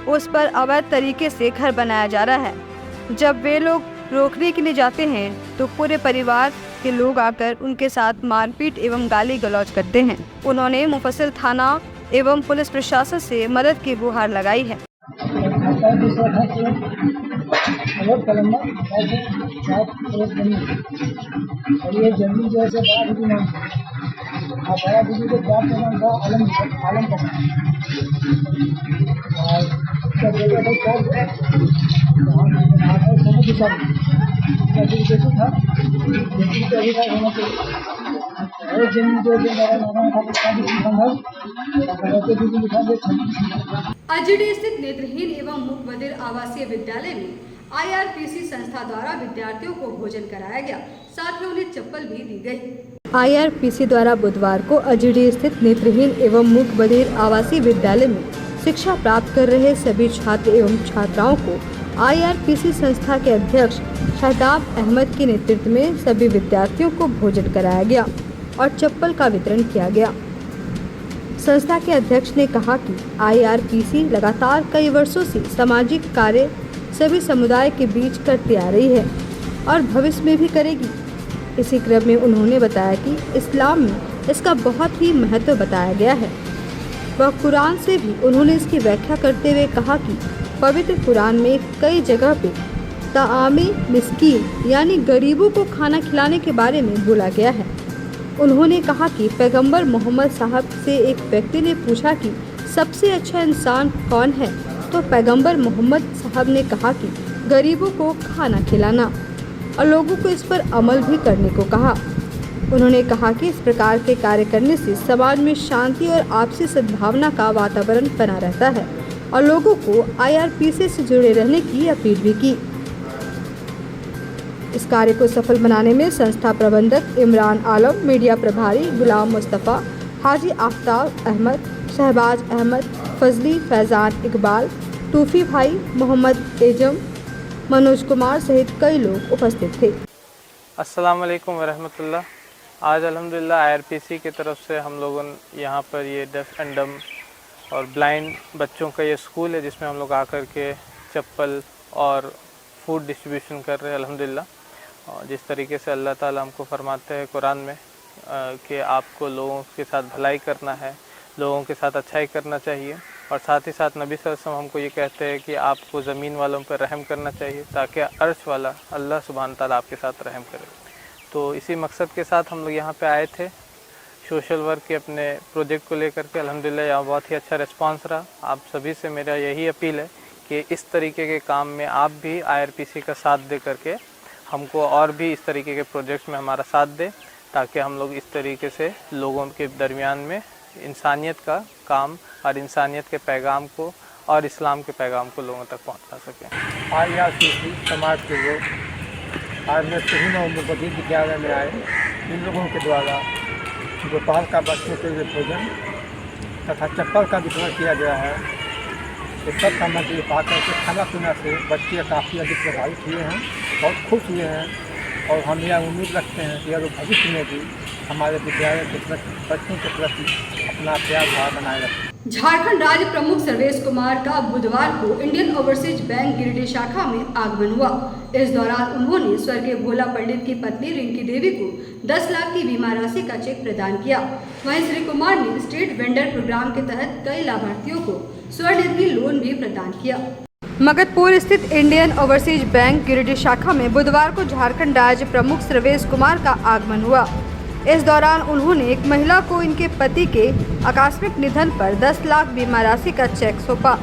उस पर अवैध तरीके से घर बनाया जा रहा है। जब वे लोग रोकने के लिए जाते हैं तो पूरे परिवार के लोग आकर उनके साथ मारपीट एवं गाली गलौज करते हैं। उन्होंने मुफस्सिल थाना एवं पुलिस प्रशासन से मदद की गुहार लगाई है। और ये जमीन जो है बड़ा दीदी नाम और बड़ा दीदी के बाप का नाम था आलम का। और जब जगह पर चौक है समझ था जमीन के अधिकार होना चाहिए। और जमीन जो मेरा नाम था अजडी स्थित नेत्रहीन एवं मूक बधिर आवासीय विद्यालय में IRPC संस्था द्वारा विद्यार्थियों को भोजन कराया गया, साथ में उन्हें चप्पल भी दी गई। IRPC द्वारा बुधवार को अजडी स्थित नेत्रहीन एवं मूक बधिर आवासीय विद्यालय में शिक्षा प्राप्त कर रहे सभी छात्र एवं छात्राओं को IRPC संस्था के अध्यक्ष शहदाब अहमद के नेतृत्व में सभी विद्यार्थियों को भोजन कराया गया और चप्पल का वितरण किया गया। संस्था के अध्यक्ष ने कहा कि IRPC लगातार कई वर्षों से सामाजिक कार्य सभी समुदाय के बीच करती आ रही है और भविष्य में भी करेगी। इसी क्रम में उन्होंने बताया कि इस्लाम में इसका बहुत ही महत्व बताया गया है। वह कुरान से भी उन्होंने इसकी व्याख्या करते हुए कहा कि पवित्र कुरान में कई जगह पे ताआमे मिस्कीन यानी गरीबों को खाना खिलाने के बारे में बोला गया है। उन्होंने कहा कि पैगंबर मोहम्मद साहब से एक व्यक्ति ने पूछा कि सबसे अच्छा इंसान कौन है, तो पैगंबर मोहम्मद साहब ने कहा कि गरीबों को खाना खिलाना और लोगों को इस पर अमल भी करने को कहा। उन्होंने कहा कि इस प्रकार के कार्य करने से समाज में शांति और आपसी सद्भावना का वातावरण बना रहता है और लोगों को IRPC से जुड़े रहने की अपील भी की। इस कार्य को सफल बनाने में संस्था प्रबंधक इमरान आलम, मीडिया प्रभारी गुलाम मुस्तफ़ा, हाजी आफ्ताब अहमद, शहबाज अहमद, फजली, फैज़ान इकबाल, टूफी भाई, मोहम्मद एजम, मनोज कुमार सहित कई लोग उपस्थित थे। अस्सलाम वालेकुम वरहमतुल्लाह। आज अल्हम्दुलिल्लाह IRPC की तरफ से हम लोगों यहाँ पर ये डेफ एंड डम और ब्लाइंड बच्चों का ये स्कूल है, जिसमें हम लोग आकर के चप्पल और फूड डिस्ट्रीब्यूशन कर रहे हैं अल्हम्दुलिल्लाह। और जिस तरीके से अल्लाह ताला हमको फरमाते हैं कुरान में कि आपको लोगों के साथ भलाई करना है, लोगों के साथ अच्छाई करना चाहिए, और साथ ही साथ नबी सल्लल्लाहु अलैहि वसल्लम हमको ये कहते हैं कि आपको ज़मीन वालों पर रहम करना चाहिए ताकि अर्श वाला अल्लाह सुब्हान ताला आपके साथ रहम करे। तो इसी मकसद के साथ हम लोग यहाँ पे आए थे सोशल वर्क के अपने प्रोजेक्ट को लेकर के। अल्हम्दुलिल्लाह यहाँ बहुत ही अच्छा रिस्पांस रहा। आप सभी से मेरा यही अपील है कि इस तरीके के काम में आप भी IRPC का साथ दे करके हमको और भी इस तरीके के प्रोजेक्ट्स में हमारा साथ दें, ताकि हम लोग इस तरीके से लोगों के दरमियान में इंसानियत का काम और इंसानियत के पैगाम को और इस्लाम के पैगाम को लोगों तक पहुंचा सकें। आज यहाँ सूफी समाज के लोग आज में सही नवोपति विद्यालय में आए। इन लोगों के द्वारा दोपहर का बच्चों के लिए भोजन तथा चप्पल का वितरण किया गया है। ये सब सामग्री पाकर के खाना पीना से बच्चे काफ़ी अधिक प्रभावित हुए हैं, बहुत खुश हुए हैं और हम यह उम्मीद रखते हैं कि अगर भविष्य में भी हमारे विद्यालय के प्रति बच्चों के प्रति अपना प्यार भाव बनाए रखें। झारखंड राज्य प्रमुख सर्वेश कुमार का बुधवार को इंडियन ओवरसीज बैंक गिरिडीह शाखा में आगमन हुआ। इस दौरान उन्होंने स्वर्गीय भोला पंडित की पत्नी रिंकी देवी को 10 लाख की बीमा राशि का चेक प्रदान किया। वहीं श्री कुमार ने स्टेट वेंडर प्रोग्राम के तहत कई लाभार्थियों को स्वनिधि लोन भी प्रदान किया। मगधपुर स्थित इंडियन ओवरसीज बैंक गिरिडीह शाखा में बुधवार को झारखंड राज्य प्रमुख सर्वेश कुमार का आगमन हुआ। इस दौरान उन्होंने एक महिला को इनके पति के आकस्मिक निधन पर 10 लाख बीमा राशि का चेक सौंपा।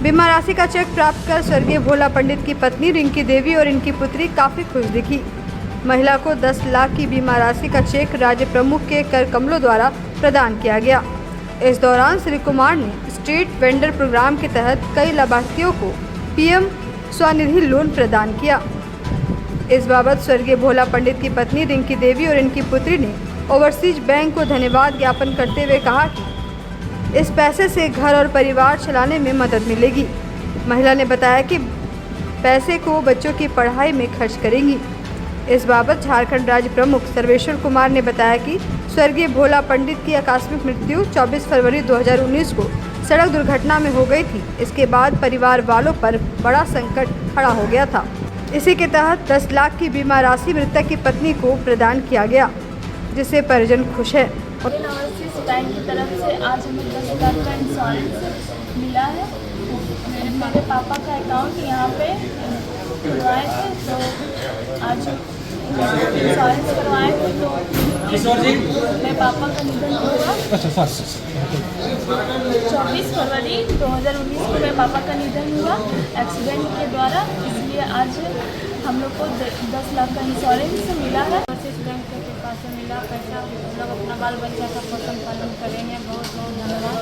बीमा राशि का चेक प्राप्त कर स्वर्गीय भोला पंडित की पत्नी रिंकी देवी और इनकी पुत्री काफी खुश दिखी। महिला को 10 लाख की बीमा राशि का चेक राज्य प्रमुख के कर कमलों द्वारा प्रदान किया गया। इस दौरान श्री कुमार ने स्टेट वेंडर प्रोग्राम के तहत कई लाभार्थियों को पीएम स्वनिधि लोन प्रदान किया। इस बाबत स्वर्गीय भोला पंडित की पत्नी रिंकी देवी और इनकी पुत्री ने ओवरसीज बैंक को धन्यवाद ज्ञापन करते हुए कहा कि इस पैसे से घर और परिवार चलाने में मदद मिलेगी। महिला ने बताया कि पैसे को बच्चों की पढ़ाई में खर्च करेंगी। इस बाबत झारखंड राज्य प्रमुख सर्वेश्वर कुमार ने बताया कि स्वर्गीय भोला पंडित की आकस्मिक मृत्यु 24 फरवरी 2019 को सड़क दुर्घटना में हो गई थी। इसके बाद परिवार वालों पर बड़ा संकट खड़ा हो गया था। इसी के तहत 10 लाख की बीमा राशि मृतक की पत्नी को प्रदान किया गया, जिससे परिजन खुश है। ओवरसीज बैंक की तरफ से आज हमें 10 लाख का इंश्योरेंस मिला है। मेरे पापा का अकाउंट यहाँ पे खुलवाए थे, तो आज इंश्योरेंस करवाए थे, तो मेरे पापा का निधन हुआ। 24 फरवरी 2019 को मेरे पापा का निधन हुआ एक्सीडेंट के द्वारा, इसलिए आज हम लोग को 10 लाख का इंश्योरेंस मिला है। ओवरसीज बैंक के पास से मिला पैसा, हम लोग अपना बाल बच्चा का पोषण पालन करेंगे। बहुत बहुत धन्यवाद।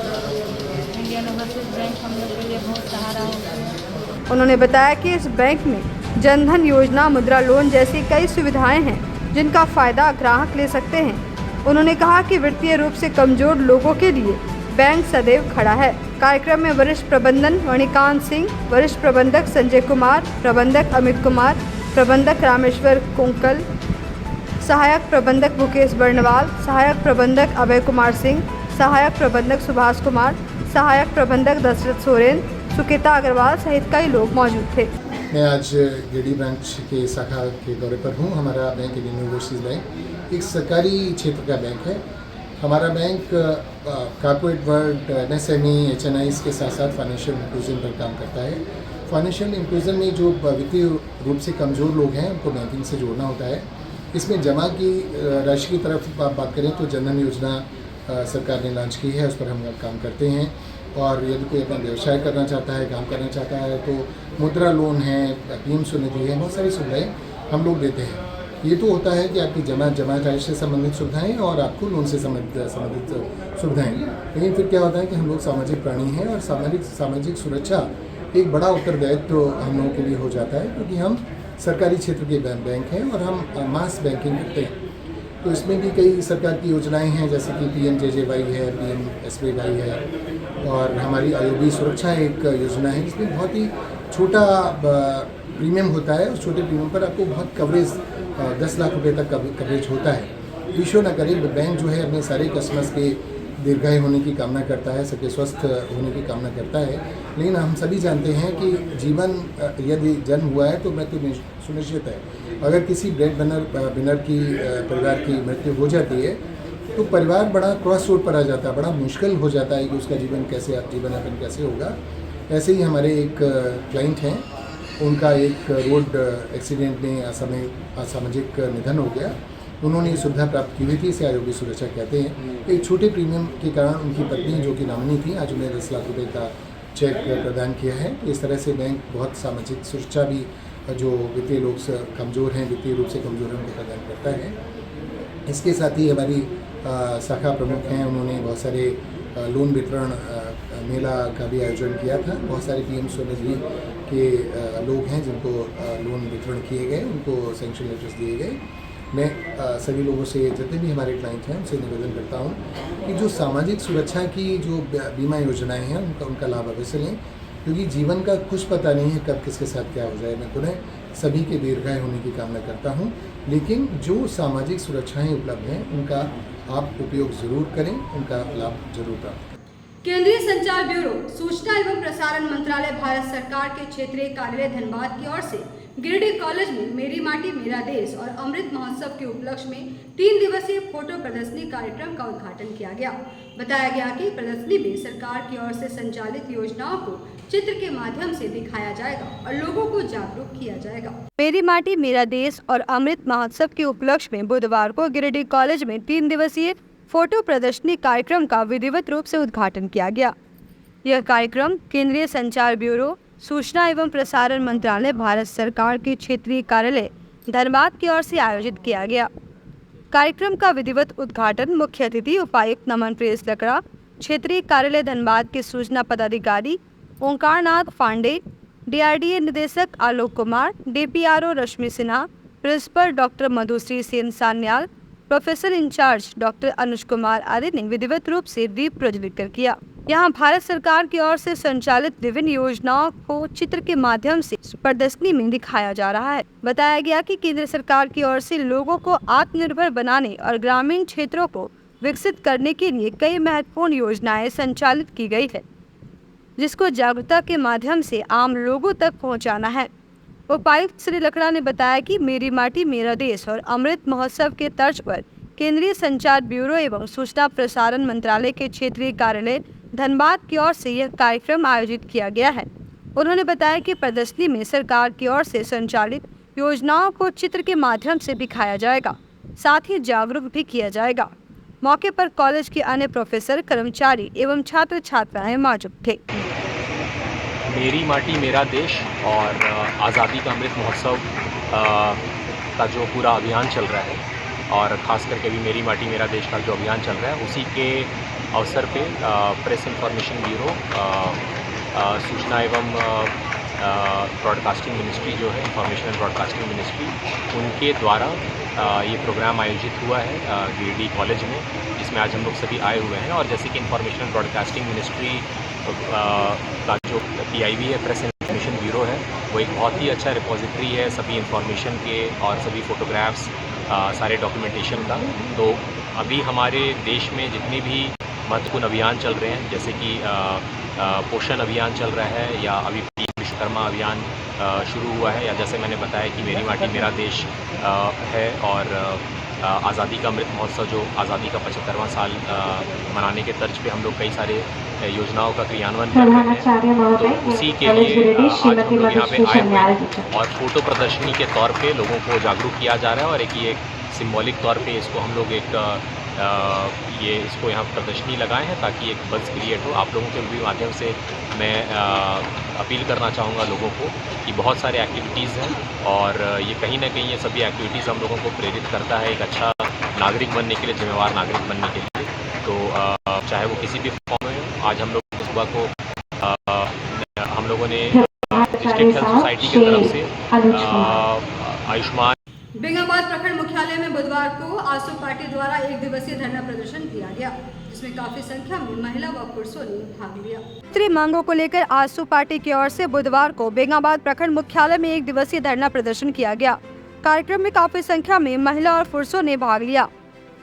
इंडियन ओवरसीज बैंक हम लोग के लिए बहुत सहारा होता है। उन्होंने बताया कि इस बैंक में जनधन योजना, मुद्रा लोन जैसी कई सुविधाएं हैं जिनका फायदा ग्राहक ले सकते हैं। उन्होंने कहा कि वित्तीय रूप से कमजोर लोगों के लिए बैंक सदैव खड़ा है। कार्यक्रम में वरिष्ठ प्रबंधन मणिकांत सिंह, वरिष्ठ प्रबंधक संजय कुमार, प्रबंधक अमित कुमार, प्रबंधक रामेश्वर कोंकल, सहायक प्रबंधक मुकेश बर्णवाल, सहायक प्रबंधक अभय कुमार सिंह, सहायक प्रबंधक सुभाष कुमार, सहायक प्रबंधक दशरथ सोरेन, सुकेता अग्रवाल सहित कई लोग मौजूद थे। मैं आज गिरिडीह ब्रांच के शाखा के दौरे पर हूँ। हमारा बैंक इंडियन ओवरसीज बैंक एक सरकारी क्षेत्र का बैंक है। हमारा bank corporate world, MSME, HNIs के साथ साथ फाइनेंशियल इंक्लूजन पर काम करता है। फाइनेंशियल इंक्लूजन में जो वित्तीय रूप से कमज़ोर लोग हैं उनको बैंकिंग से जोड़ना होता है। इसमें जमा की राशि की तरफ आप बात करें तो जनधन योजना सरकार ने लॉन्च की है, उस पर हम काम करते हैं। और यदि कोई अपना व्यवसाय करना चाहता है, काम करना चाहता है, तो मुद्रा लोन है, पीएम स्वनिधि है, बहुत सारी सुविधाएँ हम लोग देते हैं। ये तो होता है कि आपकी जमा से संबंधित सुविधाएं और आपको लोन से संबंधित सुविधाएं। लेकिन फिर क्या होता है कि हम लोग सामाजिक प्राणी हैं और सामाजिक सुरक्षा एक बड़ा उत्तरदायित्व हम लोगों के लिए हो जाता है, क्योंकि हम सरकारी क्षेत्र के बैंक हैं और हम मास बैंकिंग करते हैं। तो इसमें भी कई सरकार की योजनाएं हैं, जैसे कि PMJJY है, PMSBY है, और हमारी आयोबी सुरक्षा एक योजना है जिसमें बहुत ही छोटा प्रीमियम होता है। उस छोटे प्रीमियम पर आपको बहुत कवरेज 10 लाख रुपए तक कवरेज होता है। ईश्वर न करे बैंक जो है अपने सारे कस्टमर्स के दीर्घायु होने की कामना करता है, सबके स्वस्थ होने की कामना करता है। लेकिन हम सभी जानते हैं कि जीवन यदि जन्म हुआ है तो मृत्यु सुनिश्चित है। अगर किसी ब्रेड विनर की परिवार की मृत्यु हो जाती है तो परिवार बड़ा क्रॉस रोड पर आ जाता है, बड़ा मुश्किल हो जाता है कि उसका जीवन यापन कैसे होगा। ऐसे ही हमारे एक क्लाइंट हैं, उनका एक रोड एक्सीडेंट में असामाजिक निधन हो गया। उन्होंने सुविधा प्राप्त की हुई थी, इसे आयोगी सुरक्षा कहते हैं। एक छोटे प्रीमियम के कारण उनकी पत्नी जो कि नॉमिनी थी, आज उन्हें 10 लाख रुपए का चेक प्रदान किया है। इस तरह से बैंक बहुत सामाजिक सुरक्षा भी जो वित्तीय लोग कमज़ोर हैं, वित्तीय रूप से कमज़ोर हैं, उनको प्रदान करता है। इसके साथ ही हमारी शाखा प्रमुख हैं, उन्होंने बहुत सारे लोन वितरण मेला का भी आयोजन किया था। बहुत सारे पीएम स्वनिधि के लोग हैं जिनको लोन वितरण किए गए, उनको सैंक्शन लेटर्स दिए गए। मैं सभी लोगों से, जितने भी हमारे क्लाइंट हैं, उनसे निवेदन करता हूं कि जो सामाजिक सुरक्षा की जो बीमा योजनाएं हैं उनका लाभ अवश्य लें, क्योंकि जीवन का कुछ पता नहीं है कब किसके साथ क्या हो जाए। मैं पुनः सभी के दीर्घायु होने की कामना करता हूं, लेकिन जो सामाजिक सुरक्षाएं उपलब्ध हैं उनका आप उपयोग ज़रूर करें, उनका लाभ जरूर प्राप्त करें। केंद्रीय संचार ब्यूरो, सूचना एवं प्रसारण मंत्रालय, भारत सरकार के क्षेत्रीय कार्यालय धनबाद की ओर से गिरिडीह कॉलेज में मेरी माटी मेरा देश और अमृत महोत्सव के उपलक्ष्य में 3 दिवसीय फोटो प्रदर्शनी कार्यक्रम का उद्घाटन किया गया। बताया गया कि प्रदर्शनी में सरकार की ओर से संचालित योजनाओं को चित्र के माध्यम से दिखाया जाएगा और लोगों को जागरूक किया जाएगा। मेरी माटी मेरा देश और अमृत महोत्सव के उपलक्ष्य में बुधवार को गिरिडीह कॉलेज में 3 दिवसीय फोटो प्रदर्शनी कार्यक्रम का विधिवत रूप से उद्घाटन किया गया। यह कार्यक्रम केंद्रीय संचार ब्यूरो, सूचना एवं प्रसारण मंत्रालय, भारत सरकार के क्षेत्रीय कार्यालय धनबाद की ओर से आयोजित किया गया। कार्यक्रम का विधिवत उद्घाटन मुख्य अतिथि उपायुक्त नमन प्रेस लकड़ा, क्षेत्रीय कार्यालय धनबाद के सूचना पदाधिकारी ओंकारनाथ पांडे, DRDA निदेशक Alok Kumar, DPRO Rashmi Sinha, principal doctor Madhushree Sen Sanyal, professor in-charge doctor Anuj Kumar आदि ने विधिवत रूप से दीप प्रज्वलित कर किया। यहाँ भारत सरकार की ओर से संचालित विभिन्न योजनाओं को चित्र के माध्यम से प्रदर्शनी में दिखाया जा रहा है। बताया गया कि केंद्र सरकार की ओर से लोगों को आत्मनिर्भर बनाने और ग्रामीण क्षेत्रों को विकसित करने के लिए कई महत्वपूर्ण योजनाएं संचालित की गई है, जिसको जागरूकता के माध्यम से आम लोगों तक पहुँचाना है। उपायुक्त श्री लकड़ा ने बताया कि मेरी माटी मेरा देश और अमृत महोत्सव के तर्ज पर केंद्रीय संचार ब्यूरो एवं सूचना प्रसारण मंत्रालय के क्षेत्रीय कार्यालय धनबाद की ओर से यह कार्यक्रम आयोजित किया गया है। उन्होंने बताया कि प्रदर्शनी में सरकार की ओर से संचालित योजनाओं को चित्र के माध्यम से दिखाया जाएगा, साथ ही जागरूक भी किया जाएगा। मौके पर कॉलेज के अन्य प्रोफेसर, कर्मचारी एवं छात्र छात्राएं मौजूद थे। मेरी माटी मेरा देश और आज़ादी का अमृत महोत्सव का जो पूरा अभियान चल रहा है, और ख़ास करके भी मेरी माटी मेरा देश का जो अभियान चल रहा है, उसी के अवसर पे प्रेस इंफॉर्मेशन ब्यूरो, सूचना एवं ब्रॉडकास्टिंग मिनिस्ट्री जो है, इंफॉर्मेशन एंड ब्रॉडकास्टिंग मिनिस्ट्री, उनके द्वारा ये प्रोग्राम आयोजित हुआ है गिरिडीह कॉलेज में, जिसमें आज हम लोग सभी आए हुए हैं। और जैसे कि इंफॉर्मेशन एंड ब्रॉडकास्टिंग मिनिस्ट्री का जो PIB है, प्रेस इंफॉर्मेशन ब्यूरो है, वो एक बहुत ही अच्छा रिपोजिटरी है सभी इंफॉर्मेशन के और सभी फ़ोटोग्राफ्स, सारे डॉक्यूमेंटेशन का। तो अभी हमारे देश में जितने भी महत्वपूर्ण अभियान चल रहे हैं, जैसे कि पोषण अभियान चल रहा है, या अभी विश्वकर्मा अभियान शुरू हुआ है, या जैसे मैंने बताया कि मेरी माटी मेरा देश है, और आज़ादी का अमृत महोत्सव जो आज़ादी का 75वां साल मनाने के तर्ज पे हम लोग कई सारे योजनाओं का क्रियान्वयन कर रहे हैं। तो उसी के लिए आज हम लोग यहाँ पे आए हुए हैं और फोटो प्रदर्शनी के तौर पे लोगों को जागरूक किया जा रहा है, और एक सिंबॉलिक तौर पे इसको हम लोग इसको यहाँ प्रदर्शनी लगाए हैं ताकि एक बज़ क्रिएट हो। आप लोगों के भी माध्यम से मैं अपील करना चाहूँगा लोगों को कि बहुत सारे एक्टिविटीज़ हैं, और ये कहीं ना कहीं ये सभी एक्टिविटीज़ हम लोगों को प्रेरित करता है एक अच्छा नागरिक बनने के लिए, जिम्मेवार नागरिक बनने के लिए। तो चाहे वो किसी भी फॉर्म में हो, आज हम लोग सुबह को हम लोगों ने डिस्ट्रिक्ट हेल्थ सोसाइटी की तरफ से आयुष्मान बेंगाबाद प्रखंड मुख्यालय में बुधवार को आसू पार्टी द्वारा 1 दिवसीय धरना प्रदर्शन किया गया, जिसमें काफी संख्या में महिला व पुरुषों ने भाग लिया। क्षेत्रीय मांगों को लेकर आसू पार्टी की ओर से बुधवार को बेंगाबाद प्रखंड मुख्यालय में 1 दिवसीय धरना प्रदर्शन किया गया। कार्यक्रम में काफी संख्या में महिला और पुरुषों ने भाग लिया।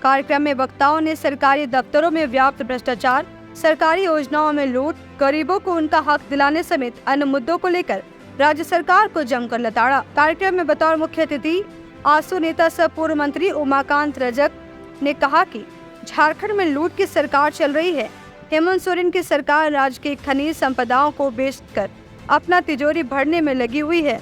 कार्यक्रम में वक्ताओं ने सरकारी दफ्तरों में व्याप्त भ्रष्टाचार, सरकारी योजनाओं में लूट, गरीबों को उनका हक दिलाने समेत अन्य मुद्दों को लेकर राज्य सरकार को जमकर लताड़ा। कार्यक्रम में बतौर मुख्य अतिथि आसू नेता सह पूर्व मंत्री उमाकांत रजक ने कहा कि झारखंड में लूट की सरकार चल रही है। हेमंत सोरेन की सरकार राज्य के खनिज संपदाओं को बेचकर अपना तिजोरी भरने में लगी हुई है।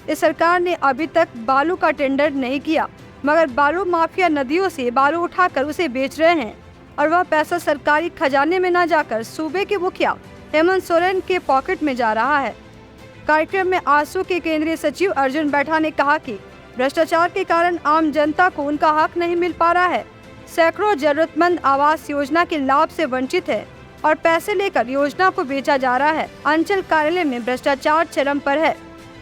इस सरकार ने अभी तक बालू का टेंडर नहीं किया, मगर बालू माफिया नदियों से बालू उठाकर उसे बेच रहे हैं, और वह पैसा सरकारी खजाने में न जाकर सूबे के मुखिया हेमंत सोरेन के पॉकेट में जा रहा है। कार्यक्रम में आसू के केंद्रीय सचिव अर्जुन बैठा ने कहा कि भ्रष्टाचार के कारण आम जनता को उनका हक नहीं मिल पा रहा है। सैकड़ों जरूरतमंद आवास योजना के लाभ से वंचित है और पैसे लेकर योजना को बेचा जा रहा है। अंचल कार्यालय में भ्रष्टाचार चरम पर है।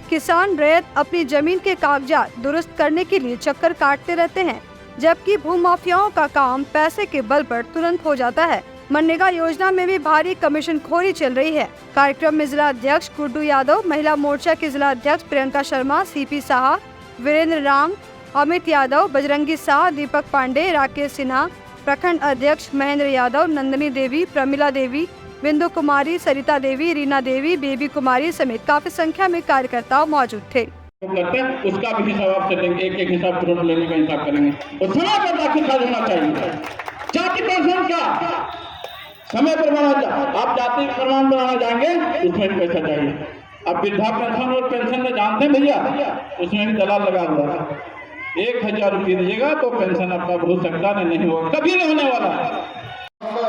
किसान रैयत अपनी जमीन के कागजात दुरुस्त करने के लिए चक्कर काटते रहते हैं, जबकि भूमाफियाओं का काम पैसे के बल पर तुरंत हो जाता है। मनरेगा योजना में भी भारी कमीशन खोरी चल रही है। कार्यक्रम में जिला अध्यक्ष गुड्डू यादव, महिला मोर्चा के जिला अध्यक्ष प्रियंका शर्मा, सीपी शाह, वीरेंद्र राम, अमित यादव, बजरंगी शाह, दीपक पांडे, राकेश सिन्हा, प्रखंड अध्यक्ष महेंद्र यादव, नंदनी देवी, प्रमिला देवी, बिंदु कुमारी, सरिता देवी, रीना देवी, बेबी कुमारी समेत काफी संख्या में कार्यकर्ता मौजूद थे। उसका भी हिसाब आप देंगे, एक हिसाब तुरंत लेने का हिसाब करेंगे और समय पर बाकी खाद होना चाहिए। जाति पेंशन का समय पर बनाना, आप जाति प्रमाण बनाना जाएंगे उसमें भी पैसा चाहिए। अब वृद्धा पेंशन और पेंशन में जानते हैं भैया, उसमें भी दलाल लगा हुआ है। 1000 रुपये दीजिएगा तो पेंशन आपका हो सकता नहीं होगा, कभी नहीं होने वाला है।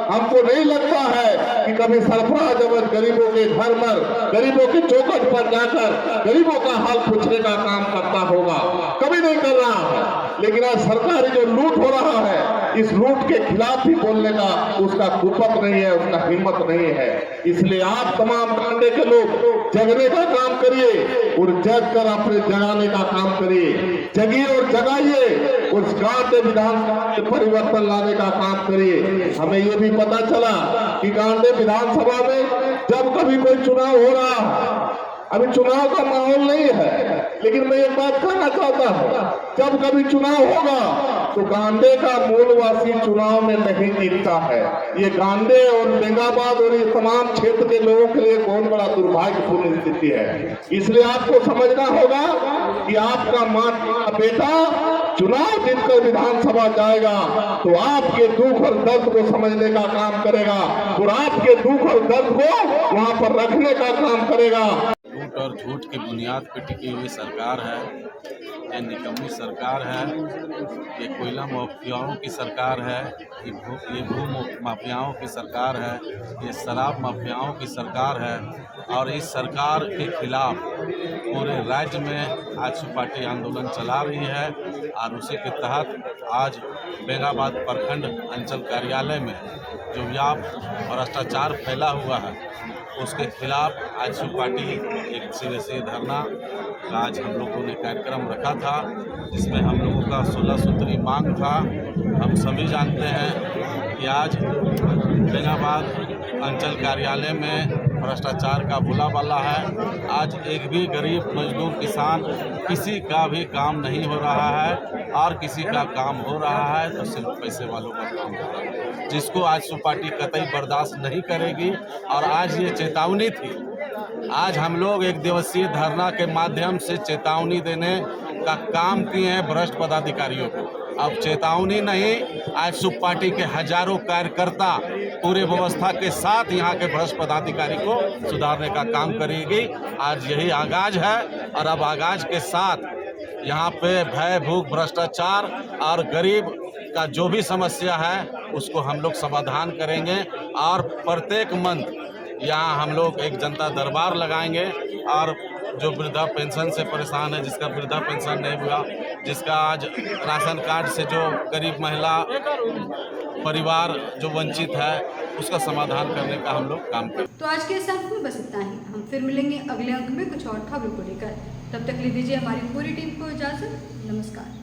हमको नहीं लगता है कि कभी सरफराज अवध गरीबों के घर पर, गरीबों के चौखट पर जाकर गरीबों का हाल पूछने का काम करता होगा, कभी नहीं कर रहा है। लेकिन आज सरकारी जो लूट हो रहा है, इस लूट के खिलाफ भी बोलने का उसका कुपत नहीं है, उसका हिम्मत नहीं है। इसलिए आप तमाम कांडे के लोग जगने का काम करिए और जग कर अपने जगाने का काम करिए। जगिए और जगाइए, उस गांडे विधानसभा में परिवर्तन लाने का काम करिए। हमें ये भी पता चला कि गांडे विधानसभा में जब कभी कोई चुनाव हो रहा है, अभी चुनाव का माहौल नहीं है, लेकिन मैं एक बात कहना चाहता हूँ, जब कभी चुनाव होगा तो गांडे का मूलवासी चुनाव में नहीं जीतता है। ये गांडे और बेंगाबाद और ये तमाम क्षेत्र के लोगों के लिए बहुत बड़ा दुर्भाग्यपूर्ण स्थिति है। इसलिए आपको समझना होगा कि आपका माँ का बेटा चुनाव जीतकर विधानसभा जाएगा तो आपके दुख और दर्द को समझने का काम करेगा और आपके दुख और दर्द को वहाँ पर रखने का काम करेगा। झूठ और झूठ की बुनियाद पर टिकी हुई सरकार है, ये निकम्मी सरकार है, ये कोयला माफियाओं की सरकार है, ये भू माफियाओं की सरकार है, ये शराब माफियाओं की सरकार है। और इस सरकार के खिलाफ पूरे राज्य में आज पार्टी आंदोलन चला रही है और उसी के तहत आज बेंगाबाद प्रखंड अंचल कार्यालय में जो व्यापक भ्रष्टाचार फैला हुआ है उसके खिलाफ आज पार्टी एक दिवसीय धरना आज हम लोगों ने कार्यक्रम रखा था, जिसमें हम लोगों का 16 सूत्री मांग था। हम सभी जानते हैं कि आज बेंगाबाद अंचल कार्यालय में भ्रष्टाचार का बुलाबाला है। आज एक भी गरीब मजदूर किसान किसी का भी काम नहीं हो रहा है और किसी का काम हो रहा है तो सिर्फ पैसे वालों का काम हो रहा है, जिसको आज पार्टी कतई बर्दाश्त नहीं करेगी। और आज ये चेतावनी थी, आज हम लोग एक दिवसीय धरना के माध्यम से चेतावनी देने का काम किए हैं भ्रष्ट पदाधिकारियों को। अब चेतावनी नहीं, आज सुप पार्टी के हजारों कार्यकर्ता पूरे व्यवस्था के साथ यहाँ के भ्रष्ट पदाधिकारी को सुधारने का काम करेगी। आज यही आगाज है और अब आगाज के साथ यहाँ पे भय, भूख, भ्रष्टाचार और गरीब का जो भी समस्या है उसको हम लोग समाधान करेंगे। और प्रत्येक मंथ यहाँ हम लोग एक जनता दरबार लगाएंगे और जो वृद्धा पेंशन से परेशान है, जिसका वृद्धा पेंशन नहीं हुआ, जिसका आज राशन कार्ड से जो गरीब महिला परिवार जो वंचित है, उसका समाधान करने का हम लोग काम करें। तो आज के इस अंक में बस इतना ही। हम फिर मिलेंगे अगले अंक में कुछ और खबरों को लेकर। तब तक ले दीजिए हमारी पूरी टीम को इजाजत। नमस्कार।